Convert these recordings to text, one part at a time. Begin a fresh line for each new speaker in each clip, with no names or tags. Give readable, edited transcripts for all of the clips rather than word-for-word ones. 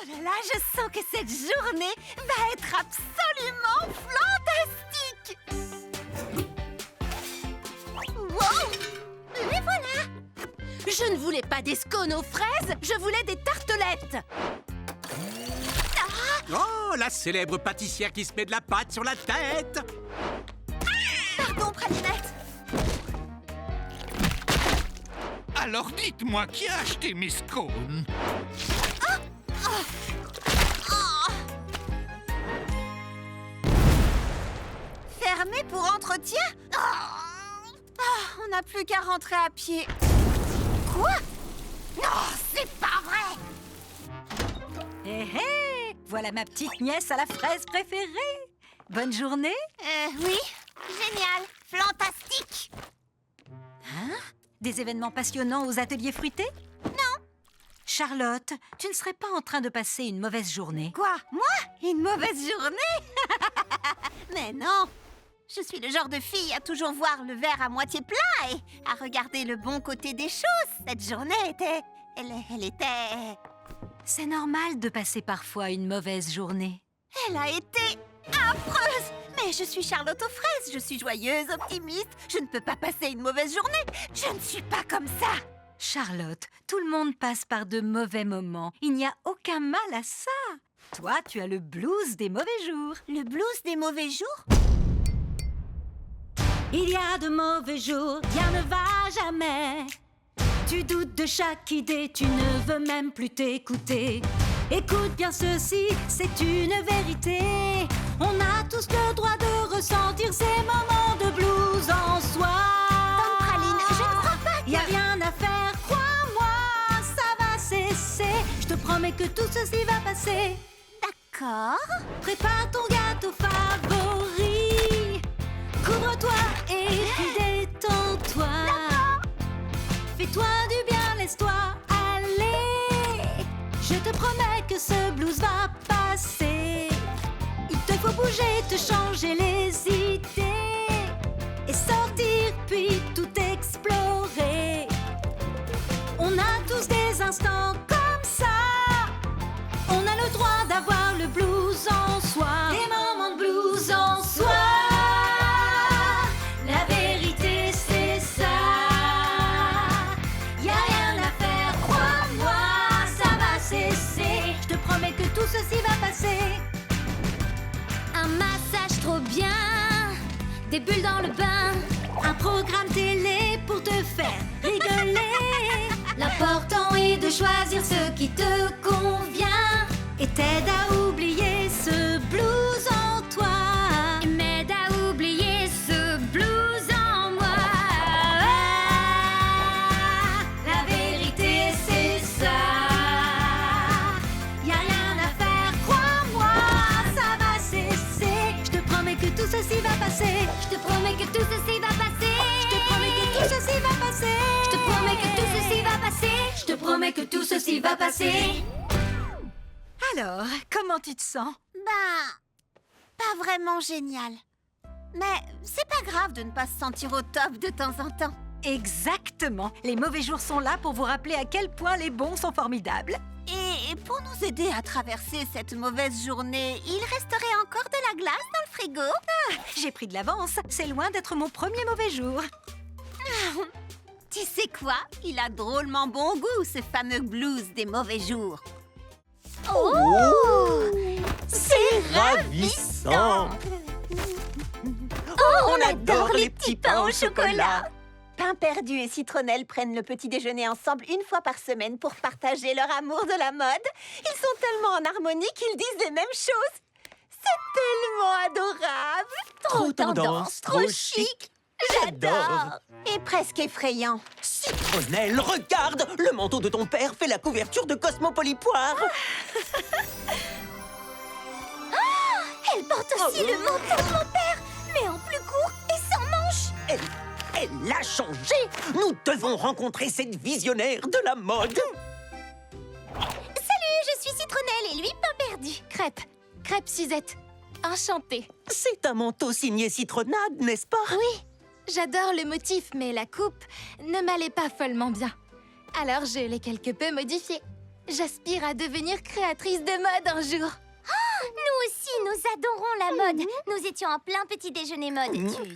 Oh là là, je sens que cette journée va être absolument fantastique. Wow! Et voilà!
Je ne voulais pas des scones aux fraises, je voulais des tartelettes.
Oh, la célèbre pâtissière qui se met de la pâte sur la tête.
Pardon, Pralinette.
Alors dites-moi qui a acheté mes scones?
Fermé pour entretien? On n'a plus qu'à rentrer à pied. Quoi? Non, c'est pas vrai!
Hé hé! Voilà ma petite nièce à la fraise préférée. Bonne journée.
Oui. Génial. Fantastique.
Des événements passionnants aux ateliers fruités?
Non.
Charlotte, tu ne serais pas en train de passer une mauvaise journée?
Quoi? Moi? Une mauvaise journée? Mais non. Je suis le genre de fille à toujours voir le verre à moitié plein et à regarder le bon côté des choses. Cette journée était... Elle était...
C'est normal de passer parfois une mauvaise journée.
Elle a été affreuse. Mais je suis Charlotte aux fraises. Je suis joyeuse, optimiste. Je ne peux pas passer une mauvaise journée. Je ne suis pas comme ça.
Charlotte, tout le monde passe par de mauvais moments. Il n'y a aucun mal à ça. Toi, tu as le blues des mauvais jours.
Le blues des mauvais jours?
Il y a de mauvais jours, rien ne va jamais. Tu doutes de chaque idée, tu ne veux même plus t'écouter. Écoute bien ceci, c'est une vérité. On a tous le droit de ressentir ces moments de blues en soi.
Tante Praline, je ne crois pas que...
Y a rien à faire, crois-moi, ça va cesser. Je te promets que tout ceci va passer.
D'accord.
Prépare ton gâteau favori. Couvre-toi et puis détends-toi. Fais-toi du bien, laisse-toi aller. Je te promets que ce blues va passer. Il te faut bouger, te changer les idées et sortir puis tout explorer. On a tous des instants comme ça. On a le droit d'avoir le blues en soi. Des moments de blues en soi. La vérité c'est ça. Y a rien à faire, crois-moi, ça va cesser. Je te promets que tout ceci va passer.
Un massage trop bien, des bulles dans le bain,
Un programme télé pour te faire rigoler.
l'important est de choisir ce qui te convient
Et t'aide à oublier ce blues en toi.
et m'aide à oublier ce blues en moi.
La vérité c'est ça. Y a rien à faire, crois-moi, ça va cesser. Je te promets que tout ceci va passer.
Je te promets que tout ceci va passer.
Je te promets que tout ceci va passer.
Je te promets que tout ceci va passer.
Je te promets que tout ceci va passer. Alors, comment tu te sens?
Pas vraiment génial. Mais c'est pas grave de ne pas se sentir au top de temps en temps.
Exactement. Les mauvais jours sont là pour vous rappeler à quel point les bons sont formidables.
Et pour nous aider à traverser cette mauvaise journée, il resterait encore de la glace dans le frigo.
J'ai pris de l'avance. C'est loin d'être mon premier mauvais jour.
Tu sais quoi? Il a drôlement bon goût, ce fameux blues des mauvais jours.
Oh, c'est ravissant.
Oh,
on adore les petits pains au chocolat.
Pain perdu et Citronnelle prennent le petit déjeuner ensemble une fois par semaine pour partager leur amour de la mode. Ils sont tellement en harmonie qu'ils disent les mêmes choses. C'est tellement adorable.
Trop tendance, trop chic. J'adore.
Et presque effrayant.
Citronnelle, regarde, le manteau de ton père fait la couverture de Cosmopolipoire.
Elle porte aussi le manteau de mon père, mais en plus court et sans manches.
Elle l'a changé. Nous devons rencontrer cette visionnaire de la mode.
Salut, je suis Citronnelle et lui, Pain perdu. Crêpe Suzette. Enchantée.
C'est un manteau signé Citronnade, n'est-ce pas?
Oui, j'adore le motif, mais la coupe ne m'allait pas follement bien. Alors je l'ai quelque peu modifié.
J'aspire à devenir créatrice de mode un jour.
Nous aussi, nous adorons la mode. Nous étions en plein petit déjeuner mode.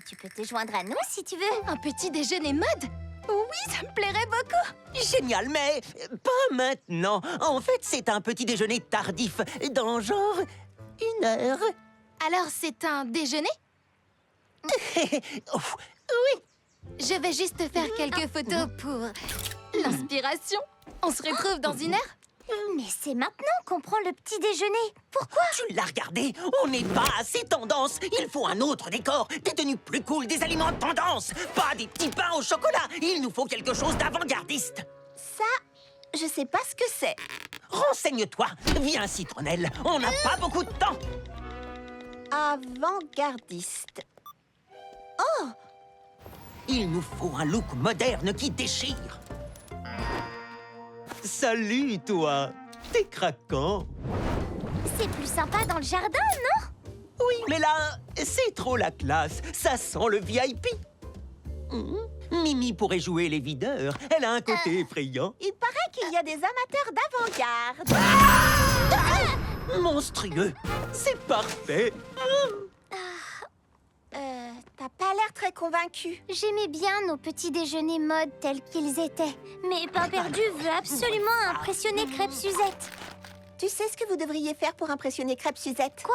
Tu peux te joindre à nous si tu veux.
Un petit déjeuner mode? Oui, ça me plairait beaucoup.
Génial, mais pas maintenant. En fait, c'est un petit déjeuner tardif, dans genre 1 heure.
Alors, c'est un déjeuner?
Oh, oui.
Je vais juste faire quelques photos pour l'inspiration. On se retrouve dans 1 heure?
Mais c'est maintenant qu'on prend le petit déjeuner. Pourquoi?
Tu l'as regardé? On n'est pas assez tendance. Il faut un autre décor, des tenues plus cool, des aliments tendance. Pas des petits pains au chocolat. Il nous faut quelque chose d'avant-gardiste.
Ça, je sais pas ce que c'est.
Renseigne-toi. Viens, Citronnelle. On n'a pas beaucoup de temps.
Avant-gardiste.
Il nous faut un look moderne qui déchire. Salut, toi. T'es craquant.
C'est plus sympa dans le jardin, non?
Oui, mais là, c'est trop la classe. Ça sent le VIP. Mimi pourrait jouer les videurs. Elle a un côté effrayant.
Il paraît qu'il y a des amateurs d'avant-garde.
Monstrueux. C'est parfait.
T'as pas l'air très convaincu.
J'aimais bien nos petits déjeuners mode tels qu'ils étaient. Mais Pain Perdu veut absolument impressionner Crêpe Suzette.
Tu sais ce que vous devriez faire pour impressionner Crêpe Suzette?
Quoi?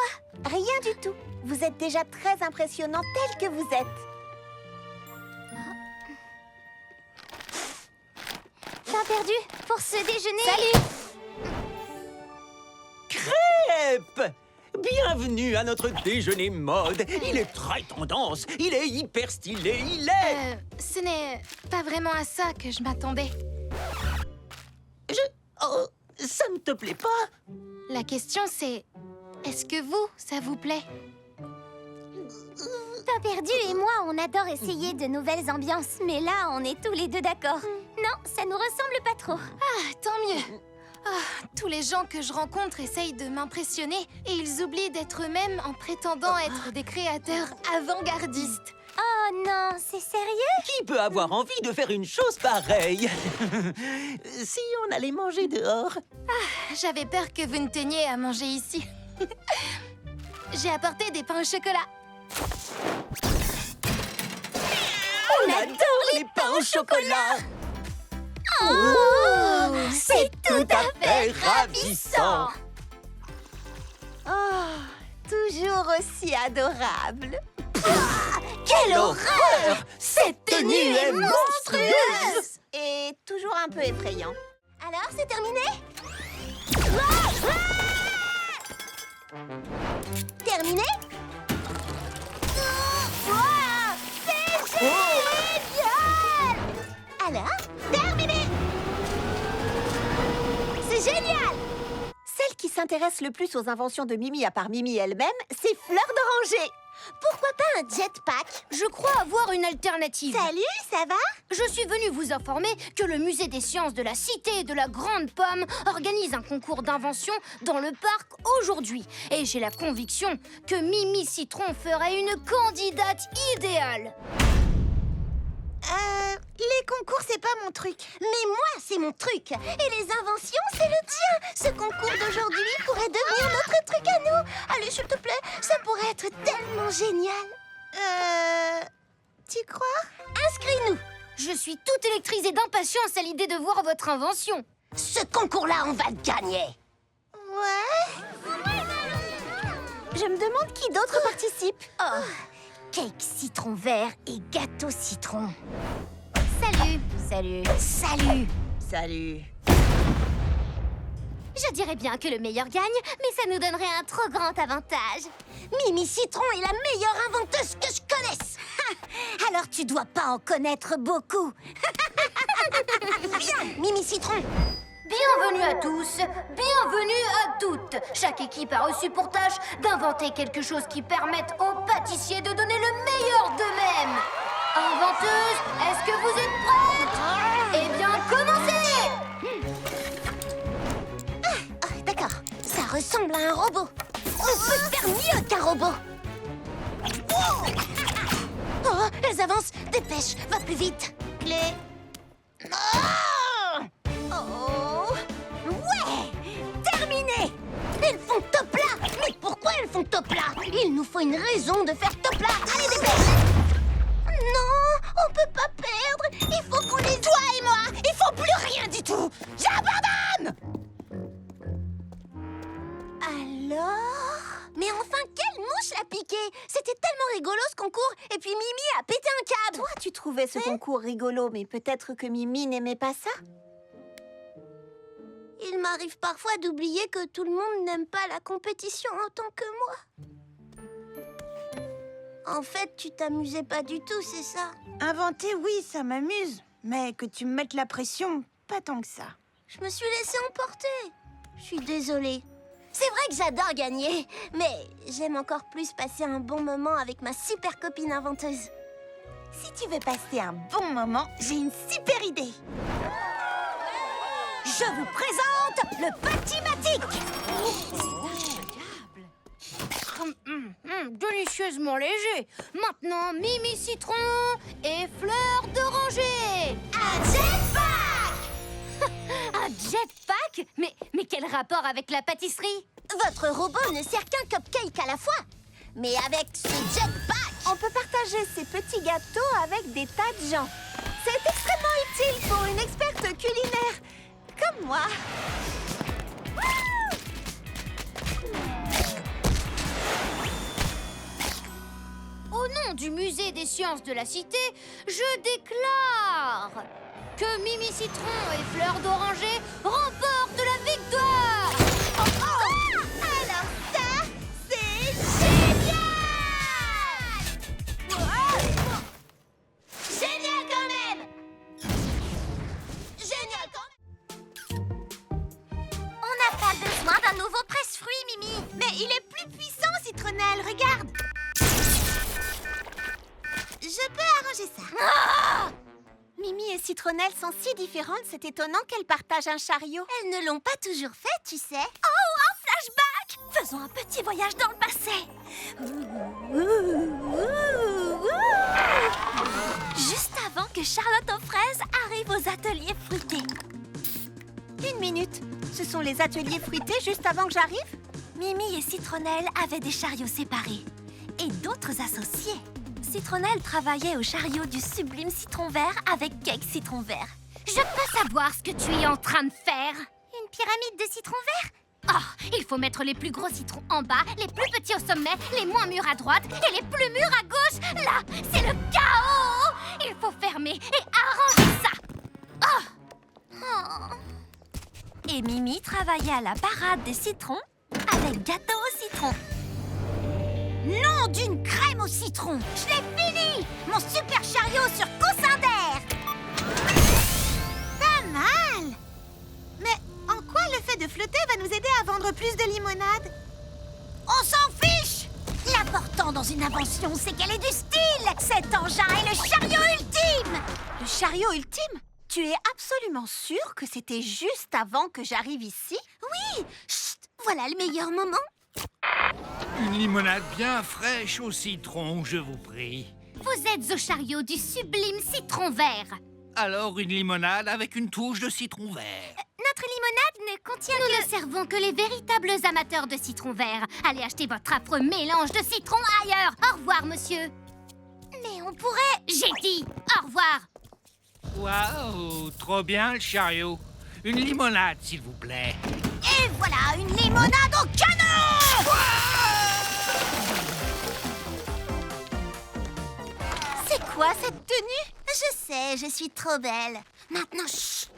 Rien du tout. Vous êtes déjà très impressionnant tel que vous êtes.
Pain Perdu, pour ce déjeuner... Salut!
Crêpe! Bienvenue à notre déjeuner mode. Il est très tendance. Il est hyper stylé. Il est...
Ce n'est pas vraiment à ça que je m'attendais.
Oh, ça ne te plaît pas?
La question, c'est... Est-ce que vous, ça vous plaît?
Pain Perdu et moi, on adore essayer de nouvelles ambiances. Mais là, on est tous les deux d'accord. Non, ça nous ressemble pas trop.
Ah, tant mieux. Ah, tous les gens que je rencontre essayent de m'impressionner et ils oublient d'être eux-mêmes en prétendant être des créateurs avant-gardistes.
Oh non, c'est sérieux?
Qui peut avoir envie de faire une chose pareille? Si on allait manger dehors?
J'avais peur que vous ne teniez à manger ici. J'ai apporté des pains au chocolat.
On adore les pains au chocolat!
Oh,
C'est tout à fait ravissant!
Oh, toujours aussi adorable.
Quelle horreur! Cette tenue est monstrueuse!
Et toujours un peu effrayant.
Alors, c'est terminé? Terminé? C'est génial! Alors, terminé! C'est génial!
Celle qui s'intéresse le plus aux inventions de Mimi à part Mimi elle-même, c'est Fleur d'Oranger.
Pourquoi pas un jetpack?
Je crois avoir une alternative.
Salut, ça va?
Je suis venue vous informer que le musée des sciences de la Cité de la Grande Pomme organise un concours d'invention dans le parc aujourd'hui. Et j'ai la conviction que Mimi Citron ferait une candidate idéale.
Les concours, c'est pas mon truc. Mais moi, c'est mon truc. Et les inventions, c'est le tien. Ce concours d'aujourd'hui pourrait devenir notre truc à nous. Allez, s'il te plaît, ça pourrait être tellement génial.
Tu crois?
Inscris-nous. Je suis toute électrisée d'impatience à l'idée de voir votre invention.
Ce concours-là, on va le gagner.
Ouais. Je me demande qui d'autre participe.
Oh, cake citron vert et gâteau citron.
Salut.
Salut. Salut.
Salut.
Je dirais bien que le meilleur gagne, mais ça nous donnerait un trop grand avantage. Mimi Citron est la meilleure inventeuse que je connaisse. Alors tu dois pas en connaître beaucoup. Viens, Mimi Citron.
Bienvenue à tous, bienvenue à toutes. Chaque équipe a reçu pour tâche d'inventer quelque chose qui permette aux pâtissiers de donner le meilleur d'eux-mêmes. Inventeuse, est-ce que vous êtes prêtes? Eh bien, commencez!
D'accord, ça ressemble à un robot. On peut faire mieux qu'un robot. Oh, elles avancent. Dépêche, va plus vite. Clé. Oh! Ouais! Il nous faut une raison de faire top là. Allez, dépêche! Non, on peut pas perdre. Il faut qu'on les...
Toi et moi, il faut plus rien du tout. J'abandonne.
Alors? Mais enfin, quelle mouche l'a piqué? C'était tellement rigolo ce concours. Et puis Mimi a pété un câble.
Toi, tu trouvais ce concours rigolo, mais peut-être que Mimi n'aimait pas ça.
Il m'arrive parfois d'oublier que tout le monde n'aime pas la compétition autant que moi. En fait, tu t'amusais pas du tout, c'est ça?
Inventer, oui, ça m'amuse. Mais que tu me mettes la pression, pas tant que ça.
Je me suis laissée emporter. Je suis désolée. C'est vrai que j'adore gagner, mais j'aime encore plus passer un bon moment avec ma super copine inventeuse.
Si tu veux passer un bon moment, j'ai une super idée.
Je vous présente le Patimatic.
Délicieusement léger. Maintenant, Mimi Citron et Fleur d'Oranger.
Un jetpack!
Un jetpack? Mais quel rapport avec la pâtisserie?
Votre robot ne sert qu'un cupcake à la fois. Mais avec ce jetpack,
On peut partager ces petits gâteaux avec des tas de gens. C'est extrêmement utile pour une experte culinaire comme moi.
Au nom du musée des sciences de la cité, je déclare que Mimi Citron et Fleur d'Oranger remportent la victoire.
alors ça, c'est génial! Génial quand même! Génial quand même! On n'a pas besoin d'un nouveau presse-fruits, Mimi.
Mais il est plus puissant, Citronnelle, regarde. Je peux arranger ça. Mimi et Citronnelle sont si différentes, c'est étonnant qu'elles partagent un chariot.
Elles ne l'ont pas toujours fait, tu sais.
Oh, un flashback! Faisons un petit voyage dans le passé. Juste avant que Charlotte aux fraises arrive aux ateliers fruités. Une minute, ce sont les ateliers fruités juste avant que j'arrive? Mimi et Citronnelle avaient des chariots séparés et d'autres associés. Citronnelle travaillait au chariot du sublime citron vert avec Cake Citron Vert.
Je peux savoir ce que tu es en train de faire?
Une pyramide de citron vert?
Oh, il faut mettre les plus gros citrons en bas, les plus petits au sommet, les moins mûrs à droite et les plus mûrs à gauche. Là, c'est le chaos! Il faut fermer et arranger ça.
Et Mimi travaillait à la parade des citrons avec gâteau au citron. Nom d'une crème au citron! Je l'ai fini! Mon super chariot sur coussin d'air! Pas mal! Mais en quoi le fait de flotter va nous aider à vendre plus de limonade? On s'en fiche! L'important dans une invention, c'est qu'elle ait du style! Cet engin est le chariot ultime! Le chariot ultime? Tu es absolument sûre que c'était juste avant que j'arrive ici?
Oui! Chut! Voilà le meilleur moment.
Une limonade bien fraîche au citron, je vous prie.
Vous êtes au chariot du sublime citron vert.
Alors une limonade avec une touche de citron vert.
Notre limonade ne contient Nous ne servons que les véritables amateurs de citron vert. Allez acheter votre affreux mélange de citron ailleurs. Au revoir, monsieur.
Mais on pourrait...
J'ai dit au revoir.
Waouh, trop bien le chariot. Une limonade, s'il vous plaît.
Et voilà, une limonade au canon! C'est quoi cette tenue?
Je sais, je suis trop belle. Maintenant, chut!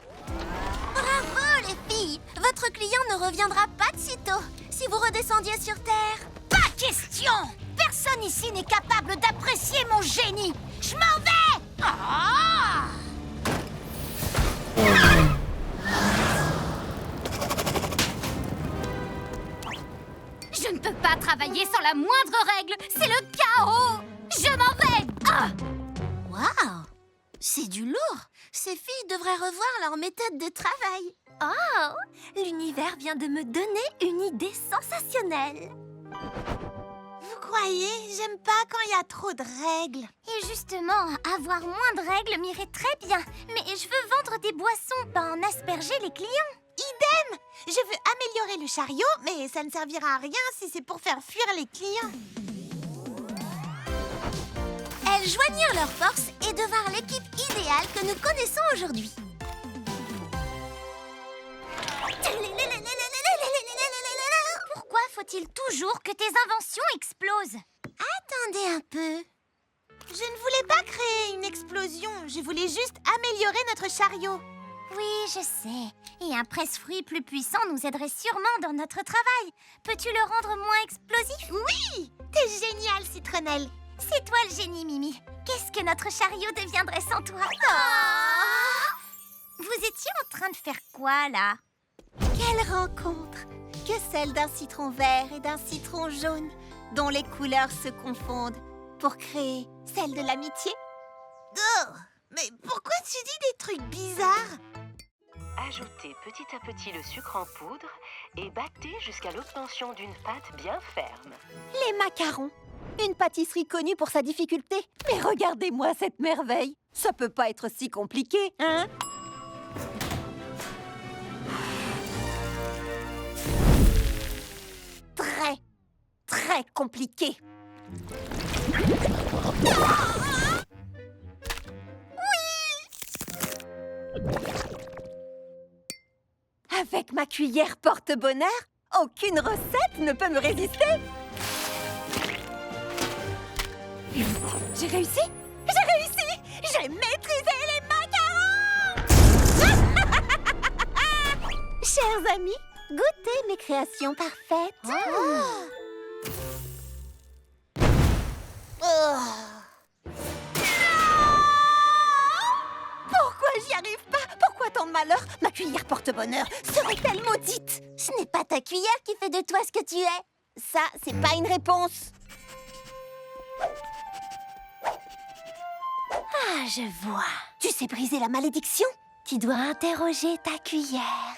Bravo, les filles! Votre client ne reviendra pas de sitôt si vous redescendiez sur Terre.
Pas question! Personne ici n'est capable d'apprécier mon génie! Je m'en vais! Ah!
Je ne peux pas travailler sans la moindre règle. C'est le chaos. Je m'en vais. Ah!
Waouh! C'est du lourd! Ces filles devraient revoir leur méthode de travail.
Oh! L'univers vient de me donner une idée sensationnelle.
Vous croyez? J'aime pas quand il y a trop de règles.
Et justement, avoir moins de règles m'irait très bien. Mais je veux vendre des boissons, pas en asperger les clients.
Je veux améliorer le chariot, mais ça ne servira à rien si c'est pour faire fuir les clients.
Ils joignirent leurs forces et devinrent l'équipe idéale que nous connaissons aujourd'hui. Pourquoi faut-il toujours que tes inventions explosent? Attendez un peu.
Je ne voulais pas créer une explosion, je voulais juste améliorer notre chariot.
Oui, je sais. Et un presse-fruits plus puissant nous aiderait sûrement dans notre travail. Peux-tu le rendre moins explosif? Oui! T'es génial, Citronnelle. C'est toi le génie, Mimi. Qu'est-ce que notre chariot deviendrait sans toi? Vous étiez en train de faire quoi, là?
Quelle rencontre! Que celle d'un citron vert et d'un citron jaune, dont les couleurs se confondent pour créer celle de l'amitié.
Oh, mais pourquoi tu dis des trucs bizarres?
Ajoutez petit à petit le sucre en poudre et battez jusqu'à l'obtention d'une pâte bien ferme.
Les macarons, une pâtisserie connue pour sa difficulté. Mais regardez-moi cette merveille. Ça peut pas être si compliqué, hein? Très, très compliqué. Avec ma cuillère porte-bonheur, aucune recette ne peut me résister. J'ai réussi! J'ai réussi! J'ai maîtrisé les macarons! Chers amis, goûtez mes créations parfaites. Pourquoi j'y arrive pas? Pourquoi tant de malheur? Ma cuillère porte-bonheur serait-elle maudite?
Ce n'est pas ta cuillère qui fait de toi ce que tu es.
Ça, c'est pas une réponse.
Ah, je vois.
Tu sais briser la malédiction?
Tu dois interroger ta cuillère.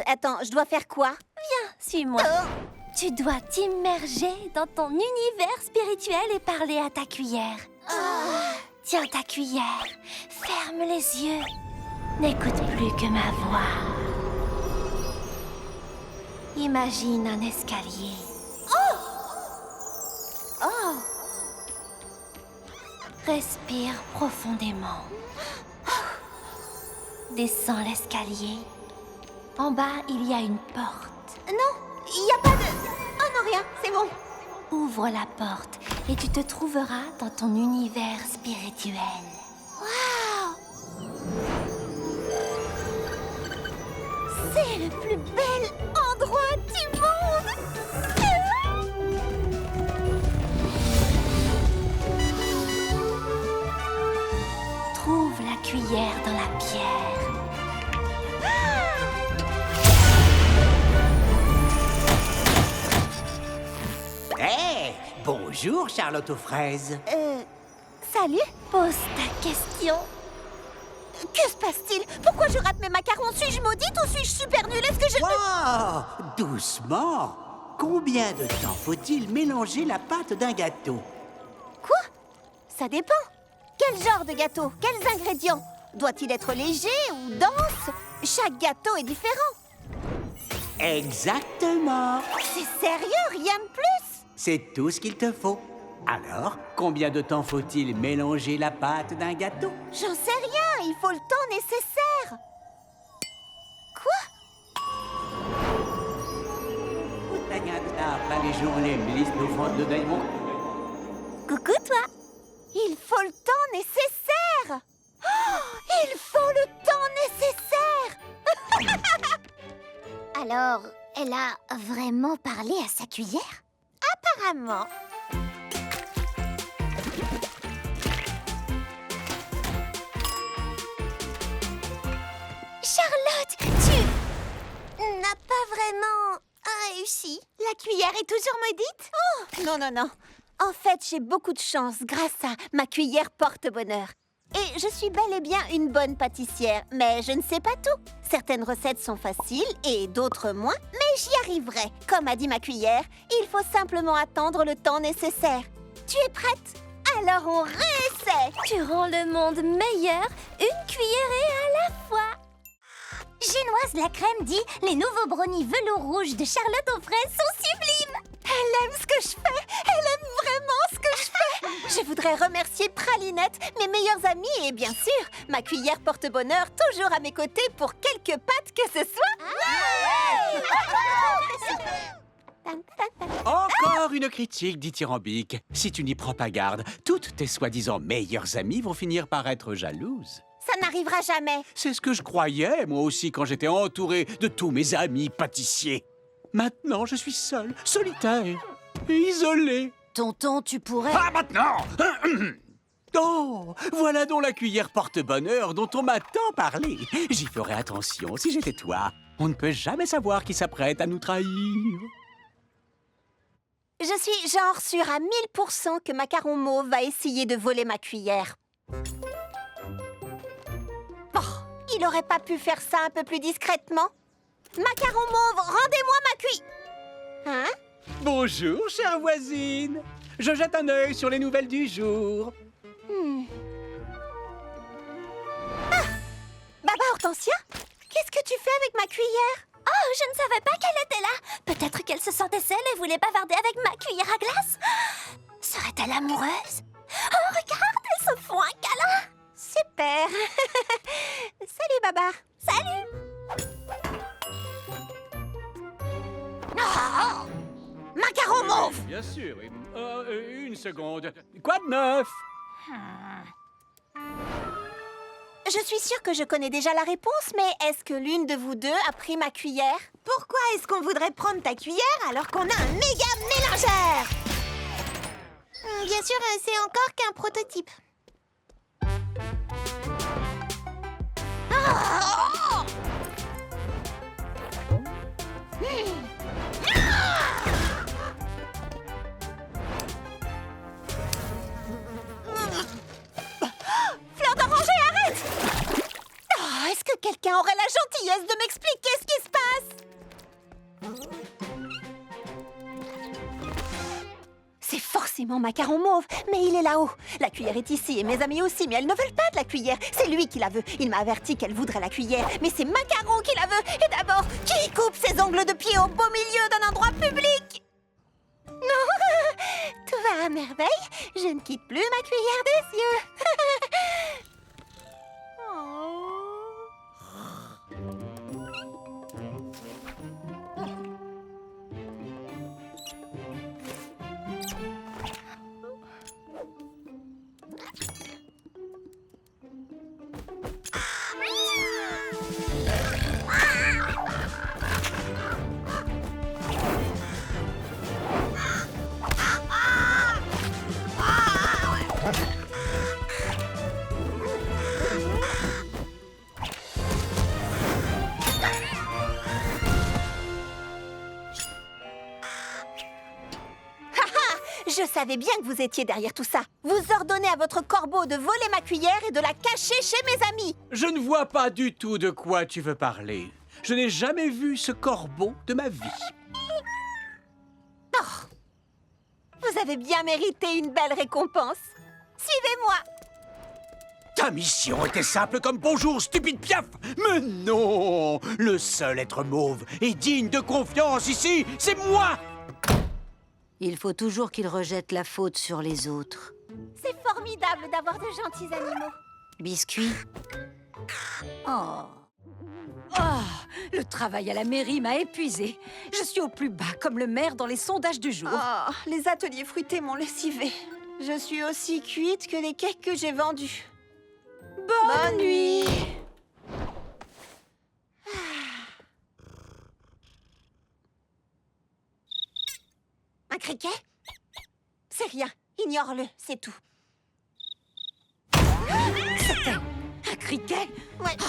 Attends, je dois faire quoi?
Suis-moi. Tu dois t'immerger dans ton univers spirituel et parler à ta cuillère. Tiens ta cuillère, ferme les yeux. N'écoute plus que ma voix. Imagine un escalier. Oh! Respire profondément. Descends l'escalier. En bas, il y a une porte.
Non, il n'y a pas de... Oh non, rien, c'est bon.
Ouvre la porte et tu te trouveras dans ton univers spirituel.
Waouh! C'est le plus bel endroit du monde!
Trouve la cuillère dans la pierre.
Hé, bonjour Charlotte aux fraises.
Salut?
Pose ta question.
Que se passe-t-il? Pourquoi je rate mes macarons? Suis-je maudite ou suis-je super nulle? Est-ce que je...
Oh, doucement. Combien de temps faut-il mélanger la pâte d'un gâteau?
Quoi? Ça dépend. Quel genre de gâteau? Quels ingrédients? Doit-il être léger ou dense? Chaque gâteau est différent.
Exactement.
C'est sérieux? Rien de plus?
C'est tout ce qu'il te faut. Alors, combien de temps faut-il mélanger la pâte d'un gâteau?
J'en sais rien. Il faut le temps nécessaire. Quoi?
Coucou toi.
Il faut le temps nécessaire. Oh, il faut le temps nécessaire.
Alors, elle a vraiment parlé à sa cuillère?
Apparemment.
Charlotte, tu n'as pas vraiment réussi.
La cuillère est toujours maudite? Oh, non, non, non. En fait, j'ai beaucoup de chance grâce à ma cuillère porte-bonheur. Et je suis bel et bien une bonne pâtissière, mais je ne sais pas tout. Certaines recettes sont faciles et d'autres moins, mais j'y arriverai. Comme a dit ma cuillère, il faut simplement attendre le temps nécessaire. Tu es prête? Alors on réessaie!
Tu rends le monde meilleur, une cuillerée à la fois. Génoise la crème dit « Les nouveaux brownies velours rouge de Charlotte aux fraises sont sublimes !»
Elle aime ce que je fais! Elle aime vraiment ce que je fais! Je voudrais voudrais remercier Pralinette, mes meilleurs amis et bien sûr, ma cuillère porte-bonheur toujours à mes côtés pour quelque pâte que ce soit.
Encore une critique dithyrambique. Si tu n'y prends pas garde, toutes tes soi-disant meilleures amies vont finir par être jalouses.
Ça n'arrivera jamais.
C'est ce que je croyais, moi aussi, quand j'étais entouré de tous mes amis pâtissiers. Maintenant, je suis seul, solitaire et isolé.
Tonton, tu pourrais...
Pas maintenant. Oh, voilà donc la cuillère porte-bonheur dont on m'a tant parlé. J'y ferai attention si j'étais toi. On ne peut jamais savoir qui s'apprête à nous trahir.
Je suis genre sûre à 1000% que Macaron Mauve va essayer de voler ma cuillère. Oh, il aurait pas pu faire ça un peu plus discrètement? Macaron Mauve, rendez-moi ma cuillère. Hein?
Bonjour, chère voisine. Je jette un œil sur les nouvelles du jour.
Ah! Baba Hortensia, qu'est-ce que tu fais avec ma cuillère?
Oh, je ne savais pas qu'elle était là. Peut-être qu'elle se sentait seule et voulait bavarder avec ma cuillère à glace. Serait-elle amoureuse? Oh, regarde, elles se font un câlin.
Super. Salut, Baba.
Salut. Oh,
Macaron Mauve!
Bien sûr. Une seconde. Quoi de neuf?
Je suis sûre que je connais déjà la réponse, mais est-ce que l'une de vous deux a pris ma cuillère?
Pourquoi est-ce qu'on voudrait prendre ta cuillère alors qu'on a un méga mélangeur? Bien sûr, c'est encore qu'un prototype.
Fleur d'oranger, arrête! Oh, est-ce que quelqu'un aurait la gentillesse de m'expliquer ce qui se passe? C'est forcément Macaron Mauve, mais il est là-haut. La cuillère est ici et mes amis aussi, mais elles ne veulent pas de la cuillère. C'est lui qui la veut. Il m'a averti qu'elle voudrait la cuillère, mais c'est Macaron qui la veut. Et d'abord, qui coupe ses ongles de pied au beau milieu d'un endroit public? Non, tout va à merveille. Je ne quitte plus ma cuillère des yeux. Je savais bien que vous étiez derrière tout ça. Vous ordonnez à votre corbeau de voler ma cuillère et de la cacher chez mes amis.
Je ne vois pas du tout de quoi tu veux parler. Je n'ai jamais vu ce corbeau de ma vie.
Oh, vous avez bien mérité une belle récompense. Suivez-moi.
Ta mission était simple comme bonjour, stupide piaf. Mais non, le seul être mauve et digne de confiance ici, c'est moi.
Il faut toujours qu'il rejette la faute sur les autres.
C'est formidable d'avoir de gentils animaux.
Biscuit. Oh. Oh, le travail à la mairie m'a épuisée. Je suis au plus bas, comme le maire dans les sondages du jour.
Oh, les ateliers fruités m'ont lessivé. Je suis aussi cuite que les cakes que j'ai vendus. Bonne nuit. Un criquet? C'est rien. Ignore-le, c'est tout.
C'était un criquet?
Ouais.
Oh,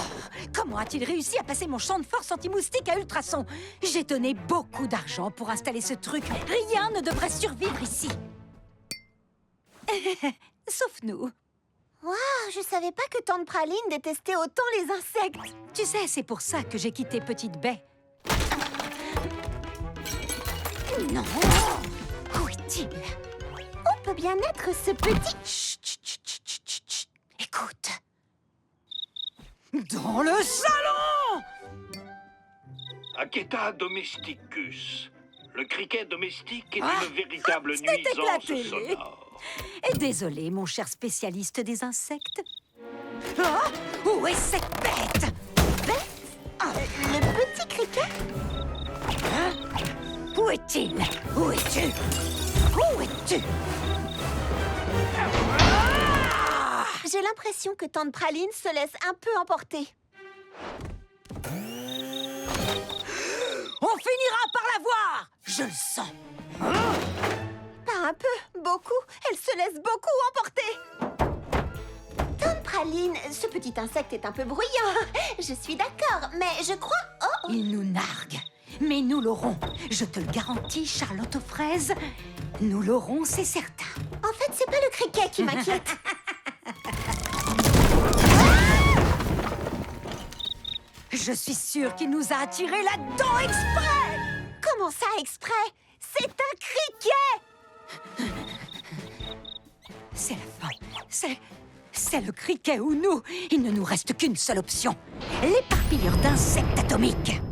comment a-t-il réussi à passer mon champ de force anti-moustique à ultrasons? J'ai donné beaucoup d'argent pour installer ce truc. Rien ne devrait survivre ici. Sauf nous.
Waouh, je savais pas que Tante Praline détestait autant les insectes.
Tu sais, c'est pour ça que j'ai quitté Petite Baie. Non! Où est-il?
Où peut bien être ce petit...
Chut, chut, chut, chut, chut, chut. Écoute. Dans le salon!
Aketa domesticus. Le criquet domestique est
Ah,
une véritable
c'est
nuisance
éclaté.
sonore.
Et désolé, mon cher spécialiste des insectes. Ah, où est cette bête?
Le petit criquet?
Où est-il? Où es-tu? Où es-tu?
J'ai l'impression que Tante Praline se laisse un peu emporter.
On finira par la voir! Je le sens.
Pas un peu, beaucoup. Elle se laisse beaucoup emporter.
Tante Praline, ce petit insecte est un peu bruyant. Je suis d'accord, mais je crois... Oh,
Il nous nargue. Mais nous l'aurons. Je te le garantis, Charlotte aux fraises. Nous l'aurons, c'est certain.
en fait, c'est pas le criquet qui m'inquiète.
Je suis sûre qu'il nous a attirés là-dedans exprès!
Comment ça, exprès? C'est un criquet!
C'est la fin. C'est le criquet ou nous. Il ne nous reste qu'une seule option. L'éparpillure d'insectes atomiques.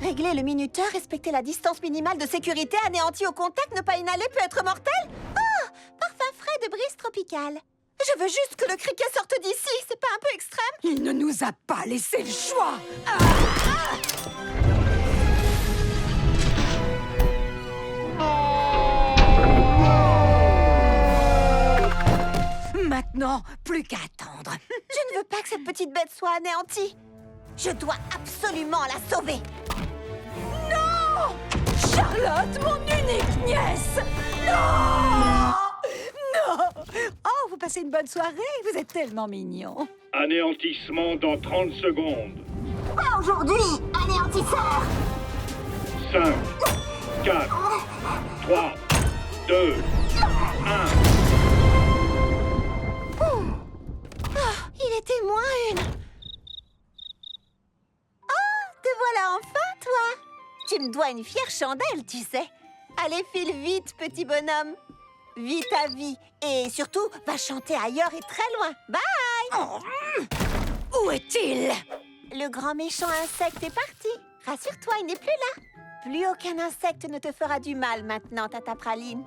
Régler le minuteur, respecter la distance minimale de sécurité, anéanti au contact, ne pas inhaler peut être mortel? Oh! Parfum frais de brise tropicale. Je veux juste que le criquet sorte d'ici, c'est pas un peu extrême?
Il ne nous a pas laissé le choix. Maintenant, plus qu'à attendre.
Je ne veux pas que cette petite bête soit anéantie. Je dois absolument la sauver.
Non! Charlotte, mon unique nièce! Non! Non! Oh, vous passez une bonne soirée, vous êtes tellement mignon.
Anéantissement dans 30 secondes.
Pas aujourd'hui, anéantisseur.
5, 4, 3, 2, 1.
Il était moins une. Oh, te voilà enfin, toi. Tu me dois une fière chandelle, tu sais. Allez, file vite, petit bonhomme. Vis ta vie. Et surtout, va chanter ailleurs et très loin. Bye!
Où est-il?
Le grand méchant insecte est parti. Rassure-toi, il n'est plus là. Plus aucun insecte ne te fera du mal maintenant, Tata Praline.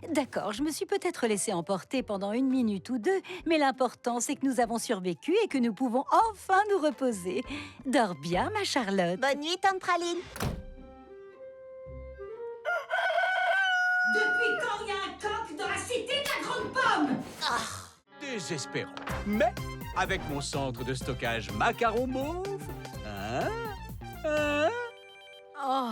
D'accord, je me suis peut-être laissée emporter pendant 1 minute ou 2, mais l'important, c'est que nous avons survécu et que nous pouvons enfin nous reposer. Dors bien, ma Charlotte.
Bonne nuit, Tante Praline.
Depuis quand il y a un coq dans la cité de la Grande Pomme?
Désespérant. Mais avec mon centre de stockage macaron mauve...
Oh.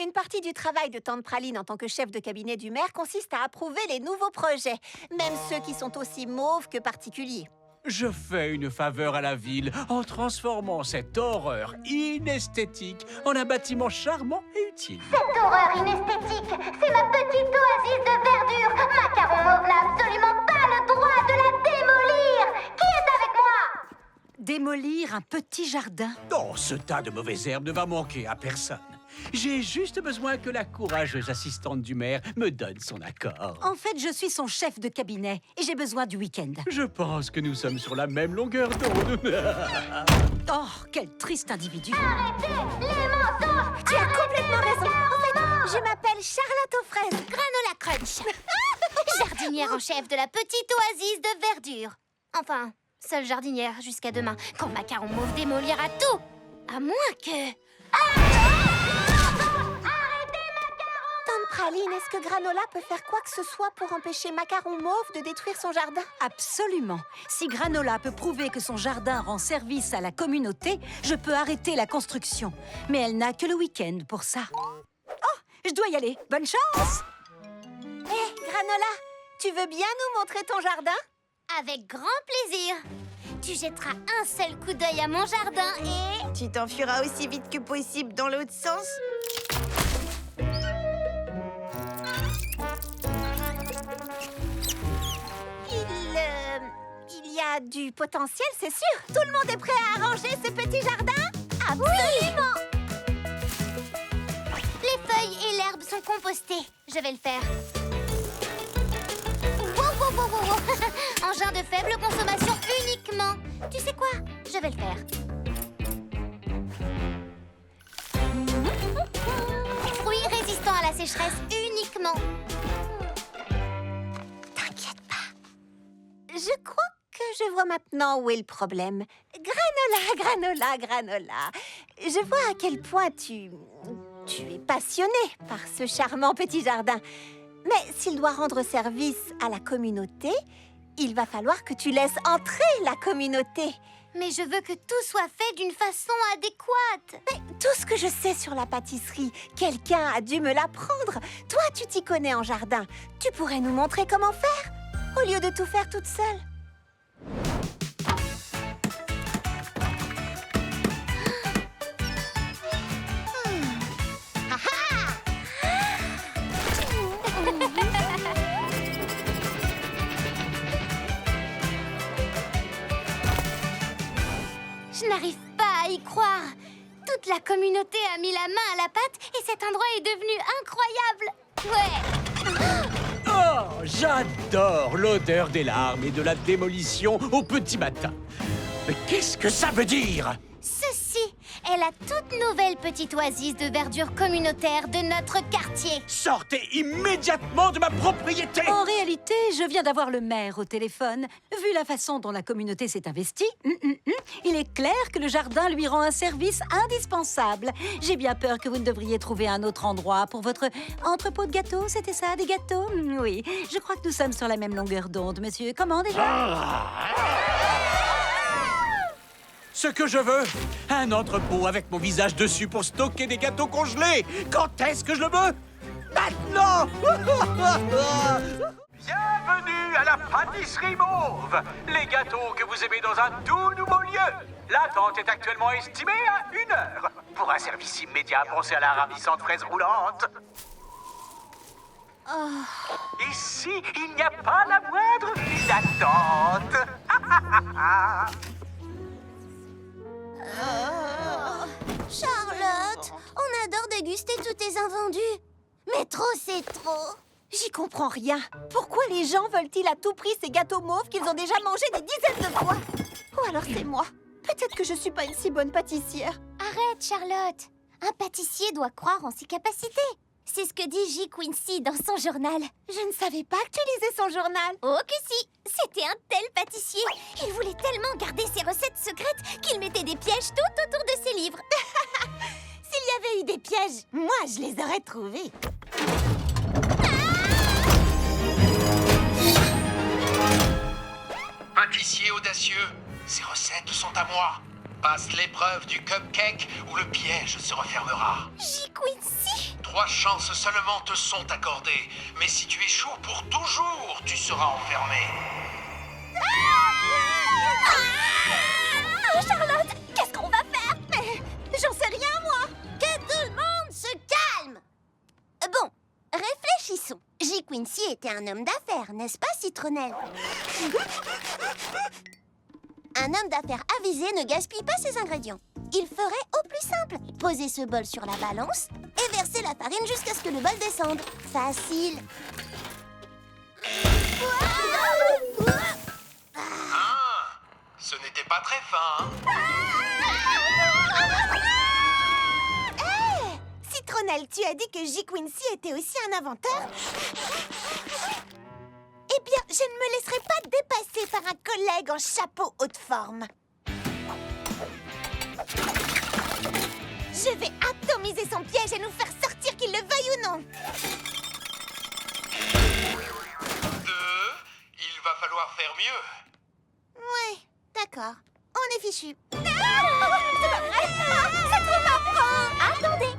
Une partie du travail de Tante Praline en tant que chef de cabinet du maire consiste à approuver les nouveaux projets, même ceux qui sont aussi mauves que particuliers.
Je fais une faveur à la ville en transformant cette horreur inesthétique en un bâtiment charmant et utile.
Cette horreur inesthétique, c'est ma petite oasis de verdure. Macaron Mauve n'a absolument pas le droit de la démolir. Qui est avec moi?
Démolir un petit jardin?
Oh, ce tas de mauvaises herbes ne va manquer à personne. J'ai juste besoin que la courageuse assistante du maire me donne son accord.
En fait, je suis son chef de cabinet et j'ai besoin du week-end.
Je pense que nous sommes sur la même longueur d'onde.
Oh, quel triste individu.
Arrêtez les mensonges.
Tu as complètement raison. En fait, je m'appelle Charlotte aux fraises.
Granola Crunch. Jardinière en chef de la petite oasis de verdure. Enfin, seule jardinière jusqu'à demain, quand Macaron Mauve démolira tout. À moins que...
Tante Praline, est-ce que Granola peut faire quoi que ce soit pour empêcher Macaron Mauve de détruire son jardin?
Absolument. Si Granola peut prouver que son jardin rend service à la communauté, je peux arrêter la construction. Mais elle n'a que le week-end pour ça. Oh, je dois y aller. Bonne chance!
Hé, Granola, tu veux bien nous montrer ton jardin?
Avec grand plaisir. Tu jetteras un seul coup d'œil à mon jardin et...
Tu t'enfuiras aussi vite que possible dans l'autre sens.
Il y a du potentiel, c'est sûr. Tout le monde est prêt à arranger ce petit jardin?
Absolument. Les feuilles et l'herbe sont compostées. Je vais le faire. Wow. Engin de faible consommation uniquement. Tu sais quoi? Je vais le faire.
sécheresse uniquement.
T'inquiète pas. Je crois que je vois maintenant où est le problème. Granola. Je vois à quel point tu es passionné par ce charmant petit jardin. Mais s'il doit rendre service à la communauté, il va falloir que tu laisses entrer la communauté.
Mais je veux que tout soit fait d'une façon adéquate.
Mais tout ce que je sais sur la pâtisserie, quelqu'un a dû me l'apprendre. Toi, tu t'y connais en jardin. Tu pourrais nous montrer comment faire, au lieu de tout faire toute seule.
Je n'arrive pas à y croire. Toute la communauté a mis la main à la pâte et cet endroit est devenu incroyable. Ouais.
Oh, j'adore l'odeur des larmes et de la démolition au petit matin. Mais qu'est-ce que ça veut dire?
Ceci est la toute nouvelle petite oasis de verdure communautaire de notre quartier.
Sortez immédiatement de ma propriété!
En réalité, je viens d'avoir le maire au téléphone. Vu la façon dont la communauté s'est investie, il est clair que le jardin lui rend un service indispensable. J'ai bien peur que vous ne devriez trouver un autre endroit pour votre entrepôt de gâteaux. C'était ça, des gâteaux? Oui, je crois que nous sommes sur la même longueur d'onde, monsieur. Comment déjà?
Ce que je veux, un entrepôt avec mon visage dessus pour stocker des gâteaux congelés. Quand est-ce que je le veux? Maintenant! Bienvenue à la pâtisserie Mauve, les gâteaux que vous aimez dans un tout nouveau lieu. L'attente est actuellement estimée à 1 heure. Pour un service immédiat, pensez à la ravissante fraise roulante. Ici, il n'y a pas la moindre file d'attente.
Charlotte, on adore déguster tous tes invendus. Mais trop, c'est trop.
J'y comprends rien. Pourquoi les gens veulent-ils à tout prix ces gâteaux mauves qu'ils ont déjà mangés des dizaines de fois? Ou alors c'est moi. Peut-être que je suis pas une si bonne pâtissière.
Arrête, Charlotte. Un pâtissier doit croire en ses capacités. C'est ce que dit J. Quincy dans son journal.
Je ne savais pas que tu lisais son journal.
Oh que si. C'était un tel pâtissier. Il voulait tellement garder ses recettes secrètes qu'il mettait des pièges tout autour de ses livres.
S'il y avait eu des pièges, moi je les aurais trouvés.
Pâtissier audacieux, ces recettes sont à moi. Passe l'épreuve du cupcake ou le piège se refermera.
J. Quincy.
3 chances seulement te sont accordées. Mais si tu échoues pour toujours, tu seras enfermé.
Oh, Charlotte, qu'est-ce qu'on va faire? Mais
j'en sais rien, moi.
Que tout le monde se calme. Bon, réfléchissons. J. Quincy était un homme d'affaires, n'est-ce pas, Citronnelle? Un homme d'affaires avisé ne gaspille pas ses ingrédients. Il ferait au plus simple. Poser ce bol sur la balance et verser la farine jusqu'à ce que le bol descende. Facile.
Ah, ce n'était pas très fin, hein?
Hé, Citronnelle, tu as dit que J. Quincy était aussi un inventeur? Eh bien, je ne me laisserai pas dépasser par un collègue en chapeau haute forme. Je vais atomiser son piège et nous faire sortir qu'il le veuille ou non.
2, il va falloir faire mieux.
Ouais, d'accord. On est fichu.
C'est pas vrai. C'est trop marrant. Attendez.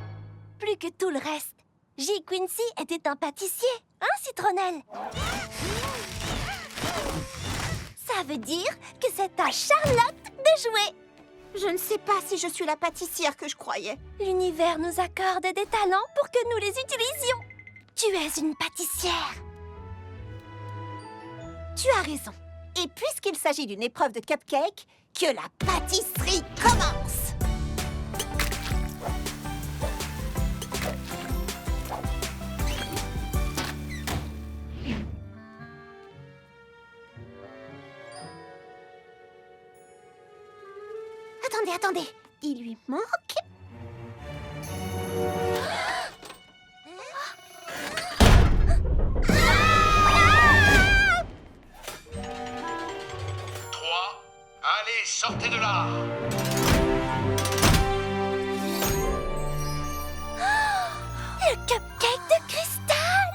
Plus que tout le reste. J. Quincy était un pâtissier, hein, Citronnelle? Ça veut dire que c'est à Charlotte de jouer.
Je ne sais pas si je suis la pâtissière que je croyais.
L'univers nous accorde des talents pour que nous les utilisions. Tu es une pâtissière.
Tu as raison. Et puisqu'il s'agit d'une épreuve de cupcake, que la pâtisserie commence. Attendez, il lui manque...
Le cupcake de cristal!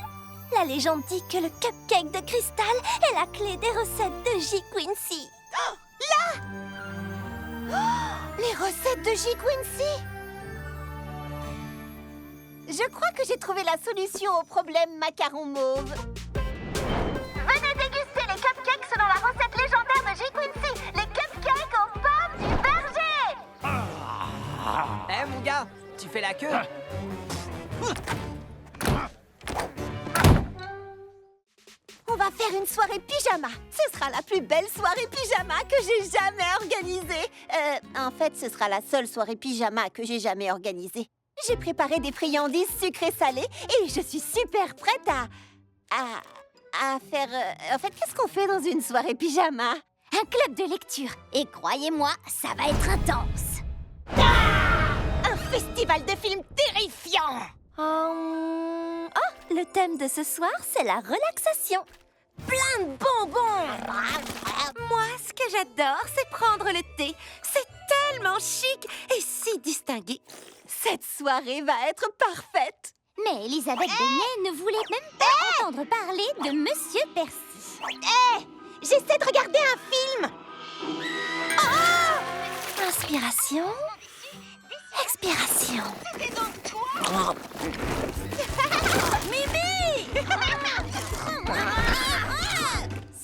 La légende dit que le cupcake de cristal est la clé des recettes de J. Quincy.
Les recettes de J. Quincy! Je crois que j'ai trouvé la solution au problème macaron mauve.
Venez déguster les cupcakes selon la recette légendaire de J. Quincy, les cupcakes aux pommes du berger.
Eh mon gars, tu fais la queue?
On va faire une soirée pyjama. Ce sera la plus belle soirée pyjama que j'ai jamais organisée. En fait, ce sera la seule soirée pyjama que j'ai jamais organisée. J'ai préparé des friandises sucrées salées et je suis super prête à faire... En fait, qu'est-ce qu'on fait dans une soirée pyjama?
Un club de lecture. Et croyez-moi, ça va être intense.
Un festival de films terrifiants!
Oh, le thème de ce soir, c'est la relaxation. Plein de bonbons.
Moi, ce que j'adore, c'est prendre le thé. C'est tellement chic et si distingué.
Cette soirée va être parfaite!
Mais Elisabeth Beignet ne voulait même pas entendre parler de Monsieur Percy.
J'essaie de regarder un film!
Inspiration. Expiration.
Mimi!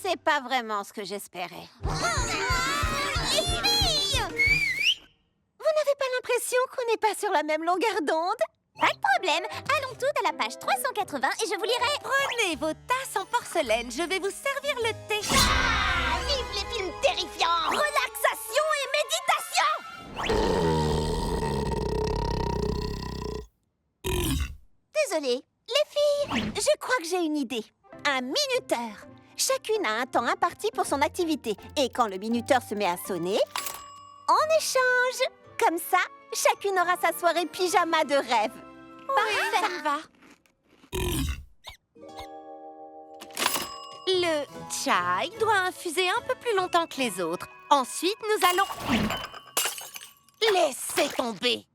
C'est pas vraiment ce que j'espérais. Vous n'avez pas l'impression qu'on n'est pas sur la même longueur d'onde?
Pas de problème. Allons toutes à la page 380 et je vous lirai.
Prenez vos tasses en porcelaine, je vais vous servir le thé.
Vive les films terrifiants!
Relaxation et méditation.
Désolée. Les filles, je crois que j'ai une idée. Un minuteur. Chacune a un temps imparti pour son activité. Et quand le minuteur se met à sonner, on échange. Comme ça, chacune aura sa soirée pyjama de rêve.
Parfait, ça me va. Le chai doit infuser un peu plus longtemps que les autres. Ensuite, nous allons... Laissez tomber.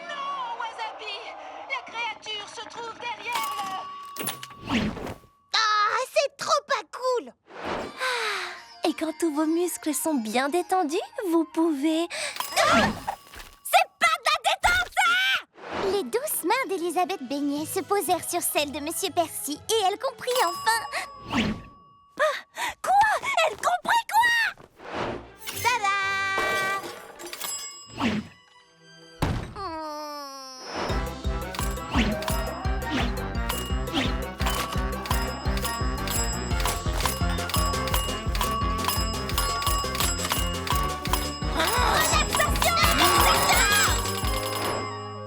Non, Wasabi! La créature se trouve derrière le...
C'est trop pas cool. Et quand tous vos muscles sont bien détendus, vous pouvez... C'est pas de la détente, ça! Les douces mains d'Elisabeth Beignet se posèrent sur celles de Monsieur Percy et elle comprit enfin... Quoi? Elle comprit quoi? Tada!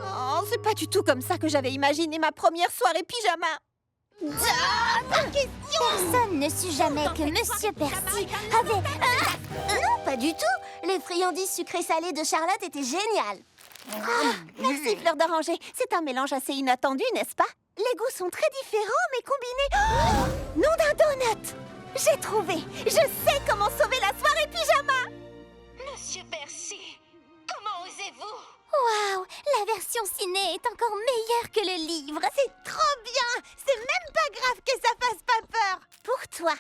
Oh, c'est pas du tout comme ça que j'avais imaginé ma première soirée pyjama.
Personne ne sut jamais que Monsieur Percy avait... Non, pas du tout. Les friandises sucrées salées de Charlotte étaient géniales.
Merci, Fleur d'Oranger. C'est un mélange assez inattendu, n'est-ce pas? Les goûts sont très différents, mais combinés... Nom d'un donut! J'ai trouvé! Je sais comment sauver la soirée pyjama!
Monsieur Percy, comment osez-vous?
Waouh, la version ciné est encore meilleure que le livre.
C'est trop bien! C'est même pas grave que ça fasse pas peur!
Pour toi.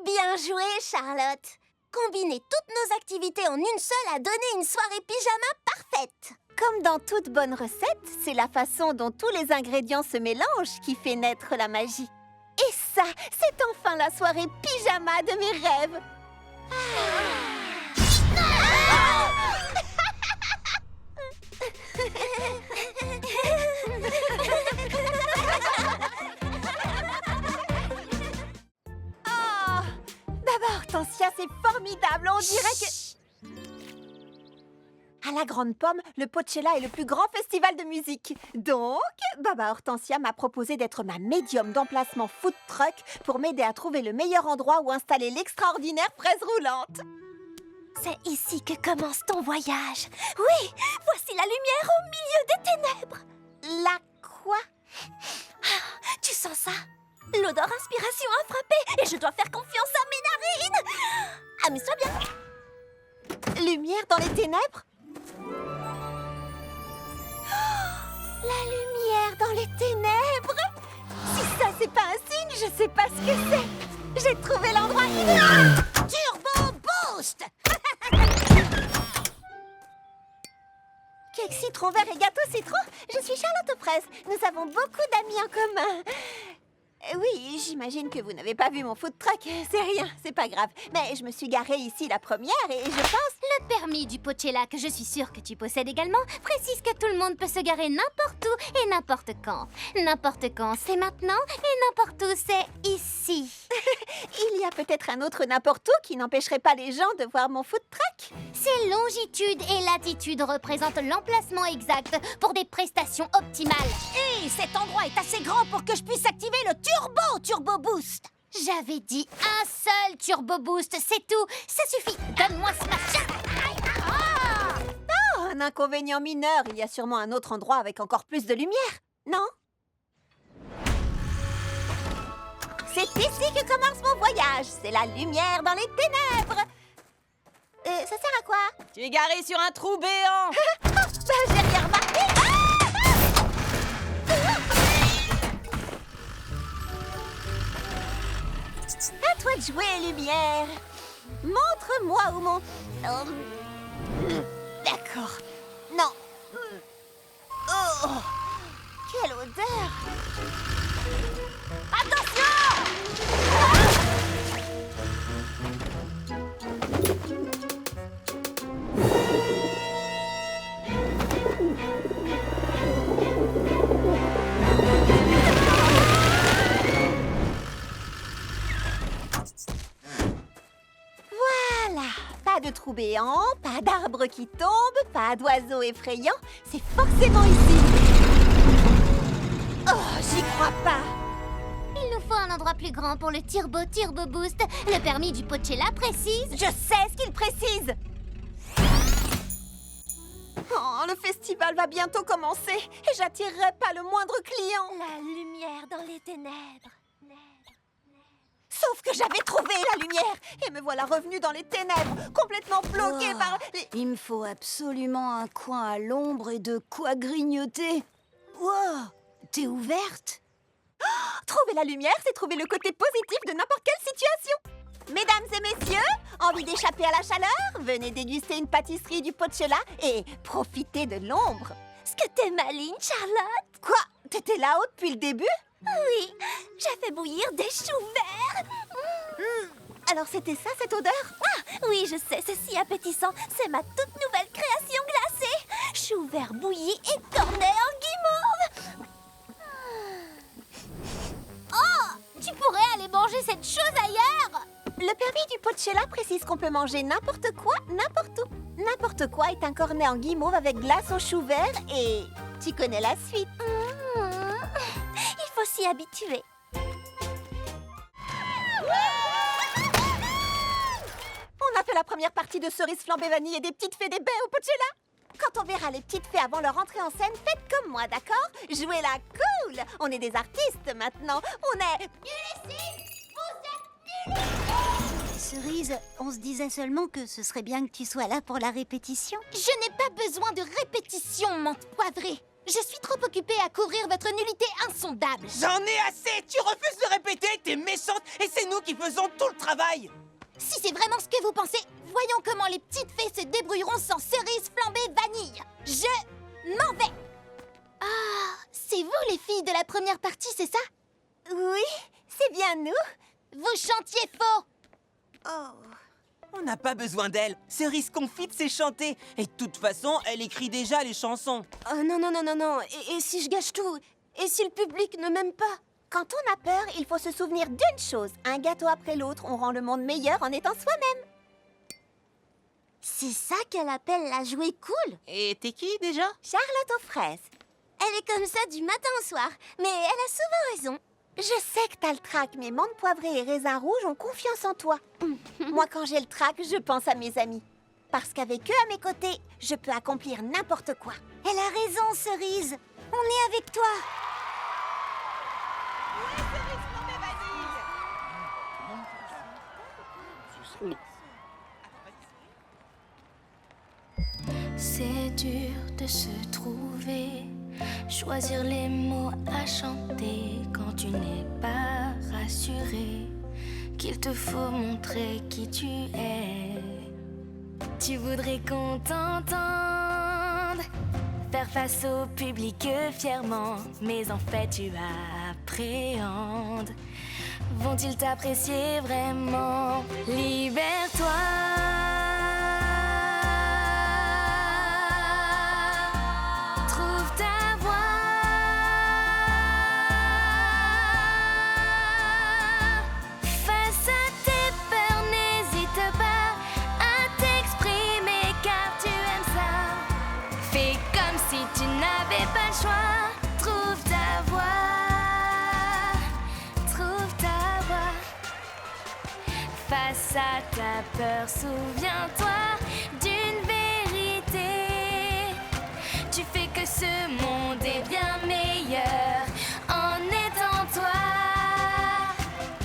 Bien joué, Charlotte. Combiner toutes nos activités en une seule a donné une soirée pyjama parfaite.
Comme dans toute bonne recette, c'est la façon dont tous les ingrédients se mélangent qui fait naître la magie. Et ça, c'est enfin la soirée pyjama de mes rêves! Oh, Baba Hortensia, c'est formidable, on dirait que... À la Grande Pomme, le Pochella est le plus grand festival de musique. Donc, Baba Hortensia m'a proposé d'être ma médium d'emplacement food truck pour m'aider à trouver le meilleur endroit où installer l'extraordinaire fraise roulante.
C'est ici que commence ton voyage. Oui, voici la lumière au milieu des ténèbres.
La quoi?
Tu sens ça? L'odeur inspiration a frappé et je dois faire confiance à mes narines. Amuse-toi bien.
Lumière dans les ténèbres?
La lumière
ce que c'est? J'ai trouvé l'endroit idéal! Turbo Boost! Cake citron vert et gâteau citron, je suis Charlotte aux fraises. Nous avons beaucoup d'amis en commun. Oui, j'imagine que vous n'avez pas vu mon food truck. C'est rien, c'est pas grave. Mais je me suis garée ici la première et je pense...
Le permis du Pochella, que je suis sûre que tu possèdes également, précise que tout le monde peut se garer n'importe où et n'importe quand. N'importe quand, c'est maintenant, et n'importe où, c'est ici.
Il y a peut-être un autre n'importe où qui n'empêcherait pas les gens de voir mon food truck.
Ces longitudes et latitudes représentent l'emplacement exact pour des prestations optimales.
Et cet endroit est assez grand pour que je puisse activer le Turbo Boost.
J'avais dit un seul Turbo Boost, c'est tout. Ça suffit, donne-moi ce machin.
Oh, un inconvénient mineur. Il y a sûrement un autre endroit avec encore plus de lumière, non? C'est ici que commence mon voyage. C'est la lumière dans les ténèbres. Ça sert à quoi?
Tu es garé sur un trou béant.
J'ai rien remarqué. À toi de jouer, lumière. Montre-moi où mon... D'accord. Non. Oh, quelle odeur. Attention! Voilà, pas de trou béant, pas d'arbres qui tombent, pas d'oiseaux effrayants, c'est forcément ici. Oh, j'y crois pas.
Il nous faut un endroit plus grand pour le Turbo Boost. Le permis du Pochella précise...
Je sais ce qu'il précise. Oh, le festival va bientôt commencer et j'attirerai pas le moindre client.
La lumière dans les ténèbres.
Sauf que j'avais trouvé la lumière et me voilà revenue dans les ténèbres, complètement bloquée par...
Il me faut absolument un coin à l'ombre et de quoi grignoter. Wow, t'es ouverte?
Trouver la lumière, c'est trouver le côté positif de n'importe quelle situation. Mesdames et messieurs, envie d'échapper à la chaleur? Venez déguster une pâtisserie du Pochella et profiter de l'ombre.
Est-ce que t'es maligne, Charlotte?
Quoi? T'étais là-haut depuis le début?
Oui, j'ai fait bouillir des choux verts.
Alors c'était ça, cette odeur?
Ah, oui, je sais, c'est si appétissant. C'est ma toute nouvelle création glacée. Choux verts bouillis et cornets en guimauve.
Oh, tu pourrais aller manger cette chose ailleurs.
Le permis du Pochella précise qu'on peut manger n'importe quoi, n'importe où. N'importe quoi est un cornet en guimauve avec glace au chou vert et... tu connais la suite.
Il faut s'y habituer.
On a fait la première partie de cerises flambées vanille et des petites fées des baies au Pochella. Quand on verra les petites fées avant leur entrée en scène, faites comme moi, d'accord? Jouez-la cool. On est des artistes maintenant. On est...
Cerise, on se disait seulement que ce serait bien que tu sois là pour la répétition.
Je n'ai pas besoin de répétition, menthe poivrée. Je suis trop occupée à couvrir votre nullité insondable.
J'en ai assez. Tu refuses de répéter, t'es méchante et c'est nous qui faisons tout le travail.
Si c'est vraiment ce que vous pensez, voyons comment les petites fées se débrouilleront sans cerises flambées vanille. Je m'en vais. Ah, c'est vous les filles de la première partie, c'est ça?
Oui, c'est bien nous.
Vous chantiez faux.
Oh.
On n'a pas besoin d'elle. Cerise Confite sait chanter. Et de toute façon, elle écrit déjà les chansons.
Oh non. Et si je gâche tout? Et si le public ne m'aime pas?
Quand on a peur, il faut se souvenir d'une chose. Un gâteau après l'autre, on rend le monde meilleur en étant soi-même.
C'est ça qu'elle appelle la jouer cool.
Et t'es qui déjà?
Charlotte aux fraises.
Elle est comme ça du matin au soir, mais elle a souvent raison.
Je sais que t'as le trac, mais menthe poivrée et raisin rouge ont confiance en toi. Moi, quand j'ai le trac, je pense à mes amis. Parce qu'avec eux à mes côtés, je peux accomplir n'importe quoi.
Elle a raison, Cerise. On est avec toi.
C'est dur de se trouver, choisir les mots à chanter quand tu n'es pas rassuré. rassurer qu'il te faut montrer qui tu es. Tu voudrais qu'on t'entende, faire face au public fièrement, mais en fait tu appréhendes. Vont-ils t'apprécier vraiment? Libère-toi. Trouve ta voix. Face à tes peurs, n'hésite pas à t'exprimer car tu aimes ça. Fais comme si tu n'avais pas le choix. Trouve ta voix. Trouve ta voix. Face à ta peur, souviens-toi d'une vérité. Tu fais que ce monde est bien meilleur en étant toi.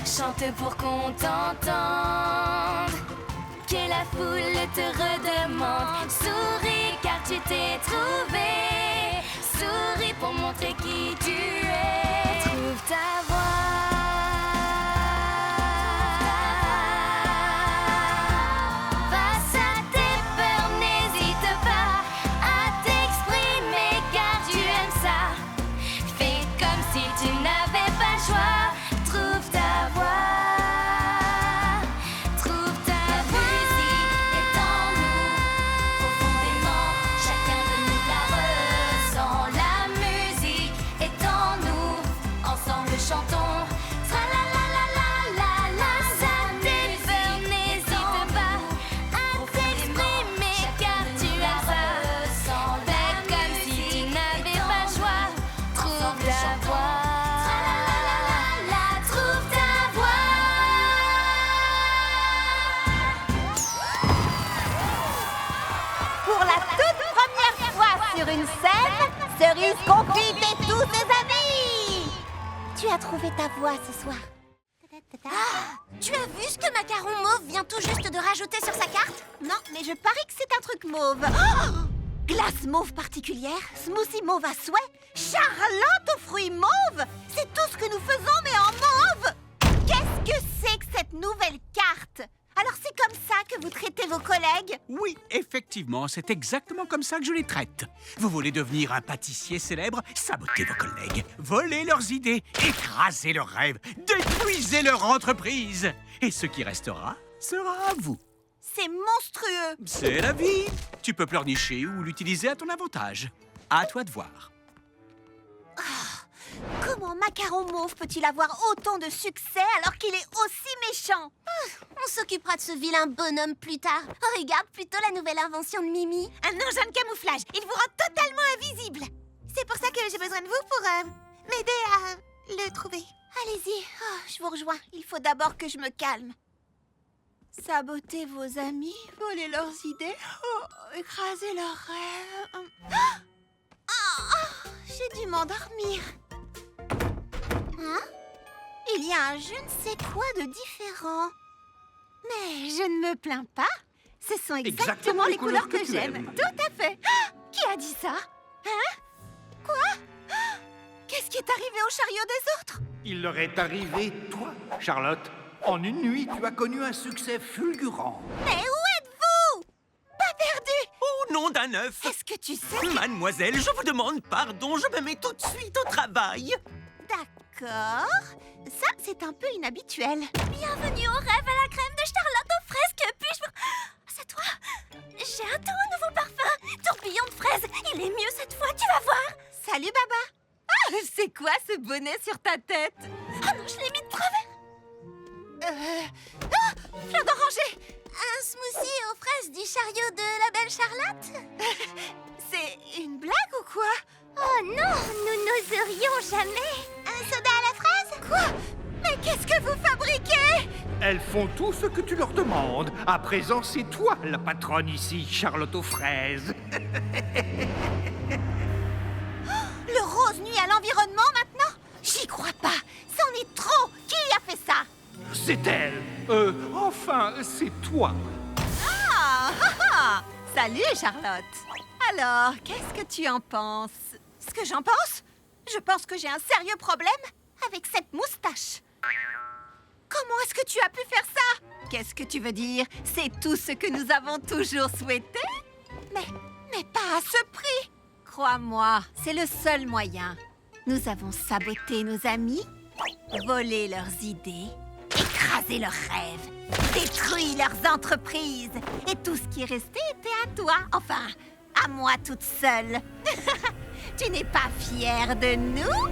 Chante pour qu'on t'entende, que la foule te redemande. Souris car tu t'es trouvé. Souris pour montrer qui tu es. Trouve ta voix. Face à tes peurs, n'hésite pas à t'exprimer car tu aimes ça. Fais comme si tu n'avais pas le choix. Trouve ta voix. Trouve ta voix. La musique est en nous, profondément. Chacun de nous la ressent. La musique est en nous, ensemble chantons. Tra-la-la-la-la-la-la. Ça t'éveille, n'hésite pas à t'exprimer car tu as ça. Fais comme si tu n'avais pas le choix. Trouve ta voix. Tra-la-la-la-la-la. Trouve ta voix.
Pour la toute première fois sur une scène, Cerise Confite et tous ses amis. Tu as trouvé ta voix ce soir.
Tu as vu ce que Macaron Mauve vient tout juste de rajouter sur sa carte?
Non, mais je parie que c'est un truc mauve. Oh, glace mauve particulière, smoothie mauve à souhait, Charlotte aux fruits mauves. C'est tout ce que nous faisons, mais en mauve. Qu'est-ce que c'est que cette nouvelle carte? Alors c'est comme ça que vous traitez vos collègues?
Oui, effectivement, c'est exactement comme ça que je les traite. Vous voulez devenir un pâtissier célèbre? Sabotez vos collègues, volez leurs idées, écrasez leurs rêves, détruisez leur entreprise. Et ce qui restera sera à vous.
C'est monstrueux.
C'est la vie. Tu peux pleurnicher ou l'utiliser à ton avantage. À toi de voir.
Comment Macaron Mauve peut-il avoir autant de succès alors qu'il est aussi méchant?
On s'occupera de ce vilain bonhomme plus tard. Regarde plutôt la nouvelle invention de Mimi.
Un engin de camouflage. Il vous rend totalement invisible. C'est pour ça que j'ai besoin de vous pour m'aider à le trouver. Allez-y, je vous rejoins. Il faut d'abord que je me calme. Saboter vos amis, voler leurs idées, écraser leurs rêves. J'ai dû m'endormir. Hein? Il y a un je ne sais quoi de différent. Mais je ne me plains pas. Ce sont exactement les couleurs que j'aime. Tout à fait. Qui a dit ça? Hein? Quoi? Qu'est-ce qui est arrivé au chariot des autres?
Il leur est arrivé, toi, Charlotte. En une nuit, tu as connu un succès fulgurant.
Mais où êtes-vous? Pas perdu?
Au nom d'un œuf.
Est-ce que tu sais que...
Mademoiselle, je vous demande pardon, je me mets tout de suite au travail.
D'accord. Ça, c'est un peu inhabituel.
Bienvenue au rêve à la crème de Charlotte aux fraises. Que puis-je vous... C'est toi? J'ai un tout nouveau parfum. Tourbillon de fraises. Il est mieux cette fois, tu vas voir.
Salut, Baba. C'est quoi ce bonnet sur ta tête?
Oh non, je l'ai mis de travers.
Fleur d'oranger.
Un smoothie aux fraises du chariot de la belle Charlotte.
C'est une blague ou quoi?
Oh non, nous n'oserions jamais. Un soda à la fraise?
Quoi? Mais qu'est-ce que vous fabriquez?
Elles font tout ce que tu leur demandes. À présent, c'est toi la patronne ici, Charlotte aux fraises.
Le rose nuit à l'environnement maintenant? J'y crois pas. C'en est trop. Qui a fait ça?
C'est elle. Enfin, c'est toi.
Salut, Charlotte. Alors, qu'est-ce que tu en penses? Ce que j'en pense? Je pense que j'ai un sérieux problème avec cette moustache.
Comment est-ce que tu as pu faire ça? Qu'est-ce que tu veux dire? C'est tout ce que nous avons toujours souhaité? Mais pas à ce prix! Crois-moi, c'est le seul moyen. Nous avons saboté nos amis, volé leurs idées, écrasé leurs rêves, détruit leurs entreprises. Et tout ce qui restait était à toi. Enfin, à moi toute seule. Tu n'es pas fière de nous? Non,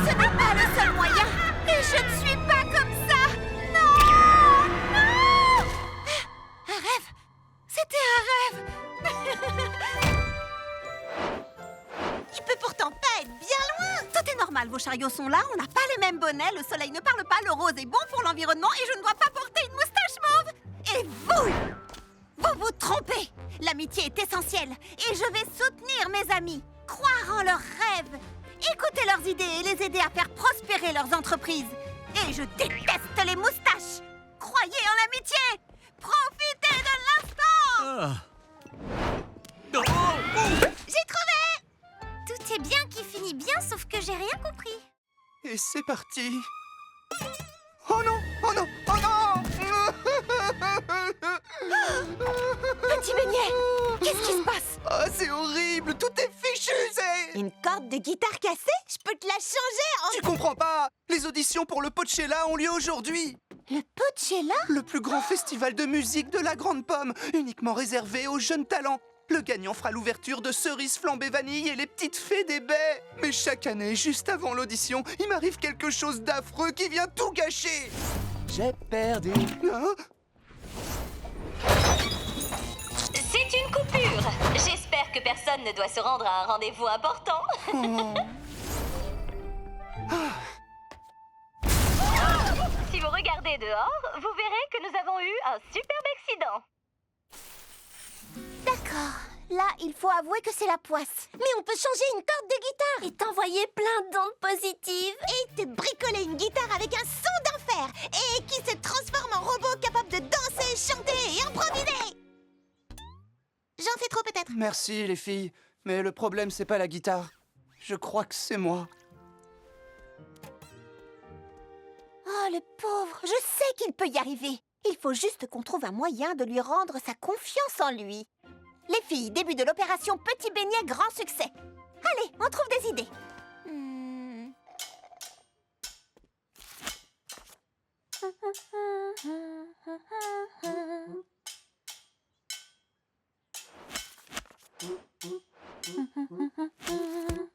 ce n'est pas le seul moyen. Et je ne suis pas comme ça. Non! Non! Un rêve? C'était un rêve. Il peut pourtant pas être bien loin. Tout est normal, vos chariots sont là, on n'a pas les mêmes bonnets, le soleil ne parle pas, le rose est bon pour l'environnement et je ne dois pas porter une moustache mauve. Et vous vous trompez. L'amitié est essentielle et je vais soutenir mes amis, croire en leurs rêves, écouter leurs idées et les aider à faire prospérer leurs entreprises. Et je déteste les moustaches. Croyez en l'amitié. Profitez de l'instant.
J'ai trouvé! Tout est bien qui finit bien, sauf que j'ai rien compris.
Et c'est parti. Oh non! Oh non! Oh non!
Petit beignet, qu'est-ce qui se passe?
Oh, c'est horrible! Tout est fichu, c'est...
Une corde de guitare cassée? Je peux te la changer en...
Tu comprends pas? Les auditions pour le Pochella ont lieu aujourd'hui.
Le Pochella?
Le plus grand festival de musique de la Grande Pomme, uniquement réservé aux jeunes talents. Le gagnant fera l'ouverture de Cerises flambées vanille et les petites fées des baies. Mais chaque année, juste avant l'audition, il m'arrive quelque chose d'affreux qui vient tout gâcher. J'ai perdu. Hein?
C'est une coupure. J'espère que personne ne doit se rendre à un rendez-vous important. Si vous regardez dehors, vous verrez que nous avons eu un superbe accident.
D'accord. Là, il faut avouer que c'est la poisse.
Mais on peut changer une corde de guitare et t'envoyer plein d'ondes positives.
Et te bricoler une guitare avec un son d'enfer et qui se transforme en robot capable de danser, chanter et improviser. J'en fais trop peut-être.
Merci les filles, mais le problème c'est pas la guitare. Je crois que c'est moi.
Oh, le pauvre. Je sais qu'il peut y arriver. Il faut juste qu'on trouve un moyen de lui rendre sa confiance en lui. Les filles, début de l'opération Petit Beignet, grand succès. Allez, on trouve des idées.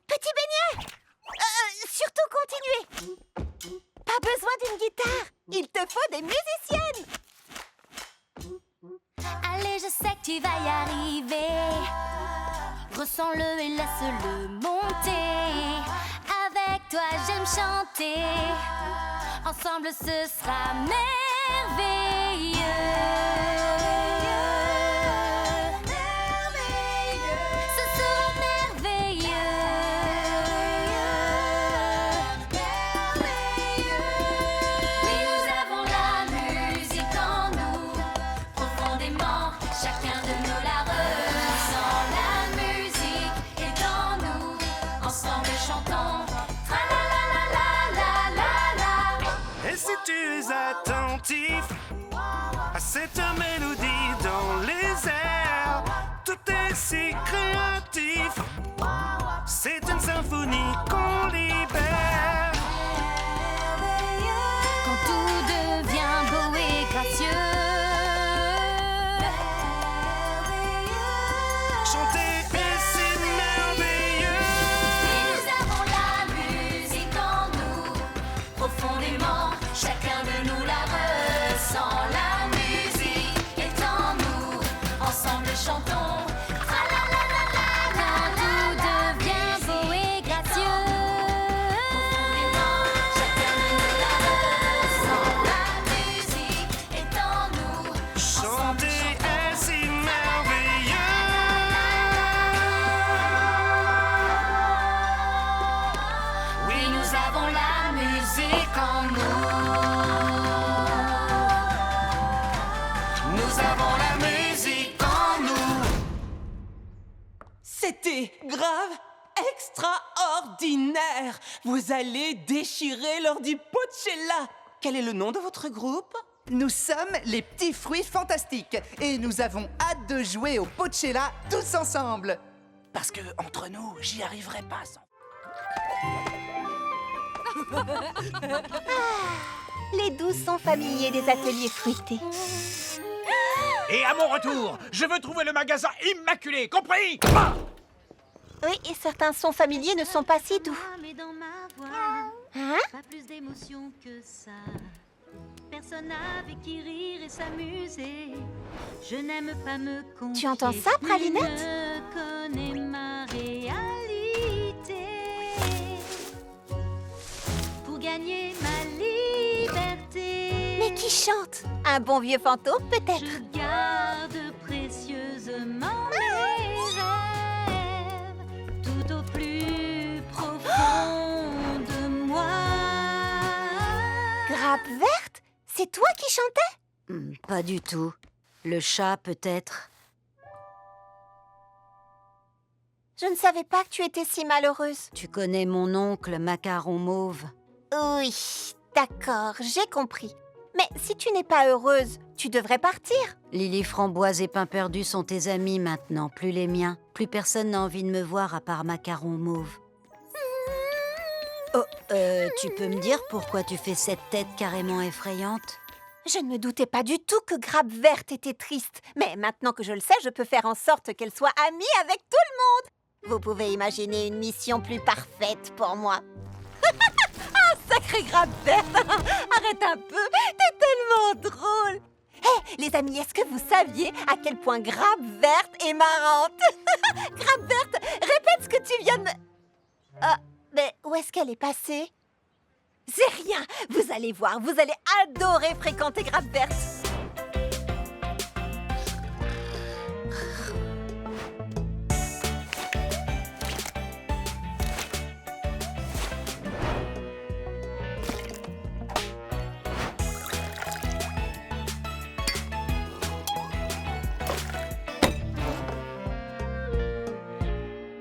Petit Beignet! Surtout continuez. Pas besoin d'une guitare. Il te faut des musiciennes.
Allez, je sais que tu vas y arriver. Ressens-le et laisse-le monter. Avec toi, j'aime chanter. Ensemble, ce sera merveilleux. Ce sera merveilleux. Oui, nous avons la musique en nous. Profondément, chacun de nous la ressent. La musique est en nous. Ensemble, chantons. Tra-la-la-la-la-la-la-la.
Et si tu es attentif à cette mélodie dans les airs, tout est si créatif. C'est une symphonie qu'on libère.
Quand tout devient beau et gracieux,
chanter et c'est merveilleux.
et nous avons la musique en nous. Profondément, chacun de nous la ressent. La musique est en nous. Ensemble, chantons. Tra-la-la-la-la. Quand tout devient beau et gracieux, profondément, chacun de nous la ressent. La musique est en nous.
Chanter est si merveilleux.
Oui, nous avons la musique en nous.
Nous avons la musique en nous.
C'était grave extraordinaire.
extraordinaire! Vous allez déchirer l'ordi Pochella! Quel est le nom de votre groupe?
Nous sommes les petits fruits fantastiques et nous avons hâte de jouer au Pochella tous ensemble. Parce que, entre nous, j'y arriverai pas sans.
Les doux sons familiers des ateliers fruités.
Et à mon retour, je veux trouver le magasin immaculé, compris?
Oui, et certains sons familiers ne sont pas si doux.
Mais dans ma voix,
Hein?
pas plus d'émotion que ça. Personne avec qui rire et s'amuser. Je n'aime pas me confier.
Tu entends ça, Pralinette?
Je connais ma réalité. Pour gagner ma liberté.
Mais qui chante? Un bon vieux fantôme, peut-être?
Je garde précieusement mes rêves tout au plus profond de moi.
Grappe verte? C'est toi qui chantais?
Pas du tout. Le chat, peut-être.
Je ne savais pas que tu étais si malheureuse.
Tu connais mon oncle, Macaron Mauve.
Oui, d'accord, j'ai compris. Mais si tu n'es pas heureuse, tu devrais partir.
Lily Framboise et Pain Perdu sont tes amis maintenant, plus les miens. Plus personne n'a envie de me voir à part Macaron Mauve. Oh, tu peux me dire pourquoi tu fais cette tête carrément effrayante?
Je ne me doutais pas du tout que Grappe Verte était triste. Mais maintenant que je le sais, je peux faire en sorte qu'elle soit amie avec tout le monde. Vous pouvez imaginer une mission plus parfaite pour moi. Ah, sacré Grappe Verte! Arrête un peu, t'es tellement drôle. Hé, les amis, est-ce que vous saviez à quel point Grappe Verte est marrante? Grappe Verte, répète ce que tu viens de me... Ah, mais où est-ce qu'elle est passée? C'est rien, vous allez voir, vous allez adorer fréquenter Grappe Verte.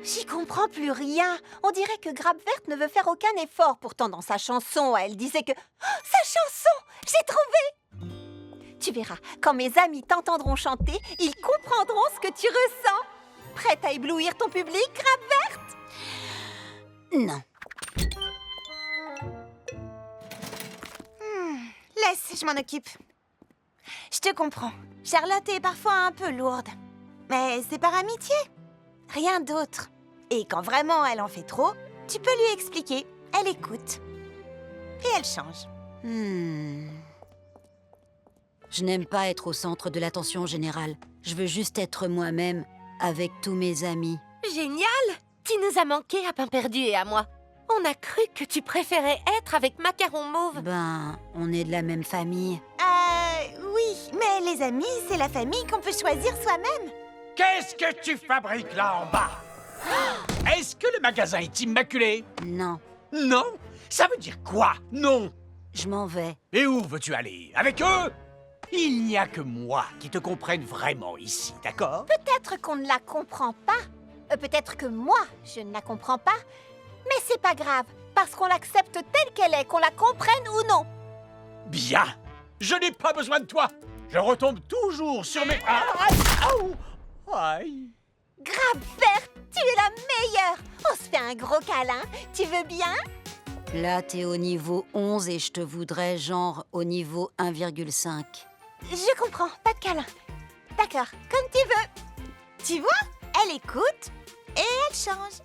J'y comprends plus rien. On dirait que Grappe Verte ne veut faire aucun effort. Pourtant, dans sa chanson, elle disait que... Oh, sa chanson! J'ai trouvé! Tu verras, quand mes amis t'entendront chanter, ils comprendront ce que tu ressens. Prête à éblouir ton public, Grappe Verte?
Non.
Laisse, je m'en occupe. Je te comprends. Charlotte est parfois un peu lourde. Mais c'est par amitié. Rien d'autre. Et quand vraiment elle en fait trop, tu peux lui expliquer. Elle écoute. Et elle change.
Je n'aime pas être au centre de l'attention générale. Je veux juste être moi-même, avec tous mes amis.
Génial! Tu nous as manqué à Pain Perdu et à moi. On a cru que tu préférais être avec Macaron Mauve.
Ben, on est de la même famille.
Oui, mais les amis, c'est la famille qu'on peut choisir soi-même.
Qu'est-ce que tu fabriques là en bas? Est-ce que le magasin est immaculé?
Non.
Non? Ça veut dire quoi? Non?
Je m'en vais.
Et où veux-tu aller? Avec eux? Il n'y a que moi qui te comprenne vraiment ici, d'accord?
Peut-être qu'on ne la comprend pas. Peut-être que moi, je ne la comprends pas. Mais c'est pas grave, parce qu'on l'accepte telle qu'elle est, qu'on la comprenne ou non.
Bien. Je n'ai pas besoin de toi. Je retombe toujours sur mes... Aïe.
Grappe Verte, tu es la meilleure. On se fait un gros câlin. Tu veux bien?
Là, t'es au niveau 11 et je te voudrais genre au niveau 1,5.
Je comprends, pas de câlin. D'accord, comme tu veux. Tu vois, elle écoute et elle change.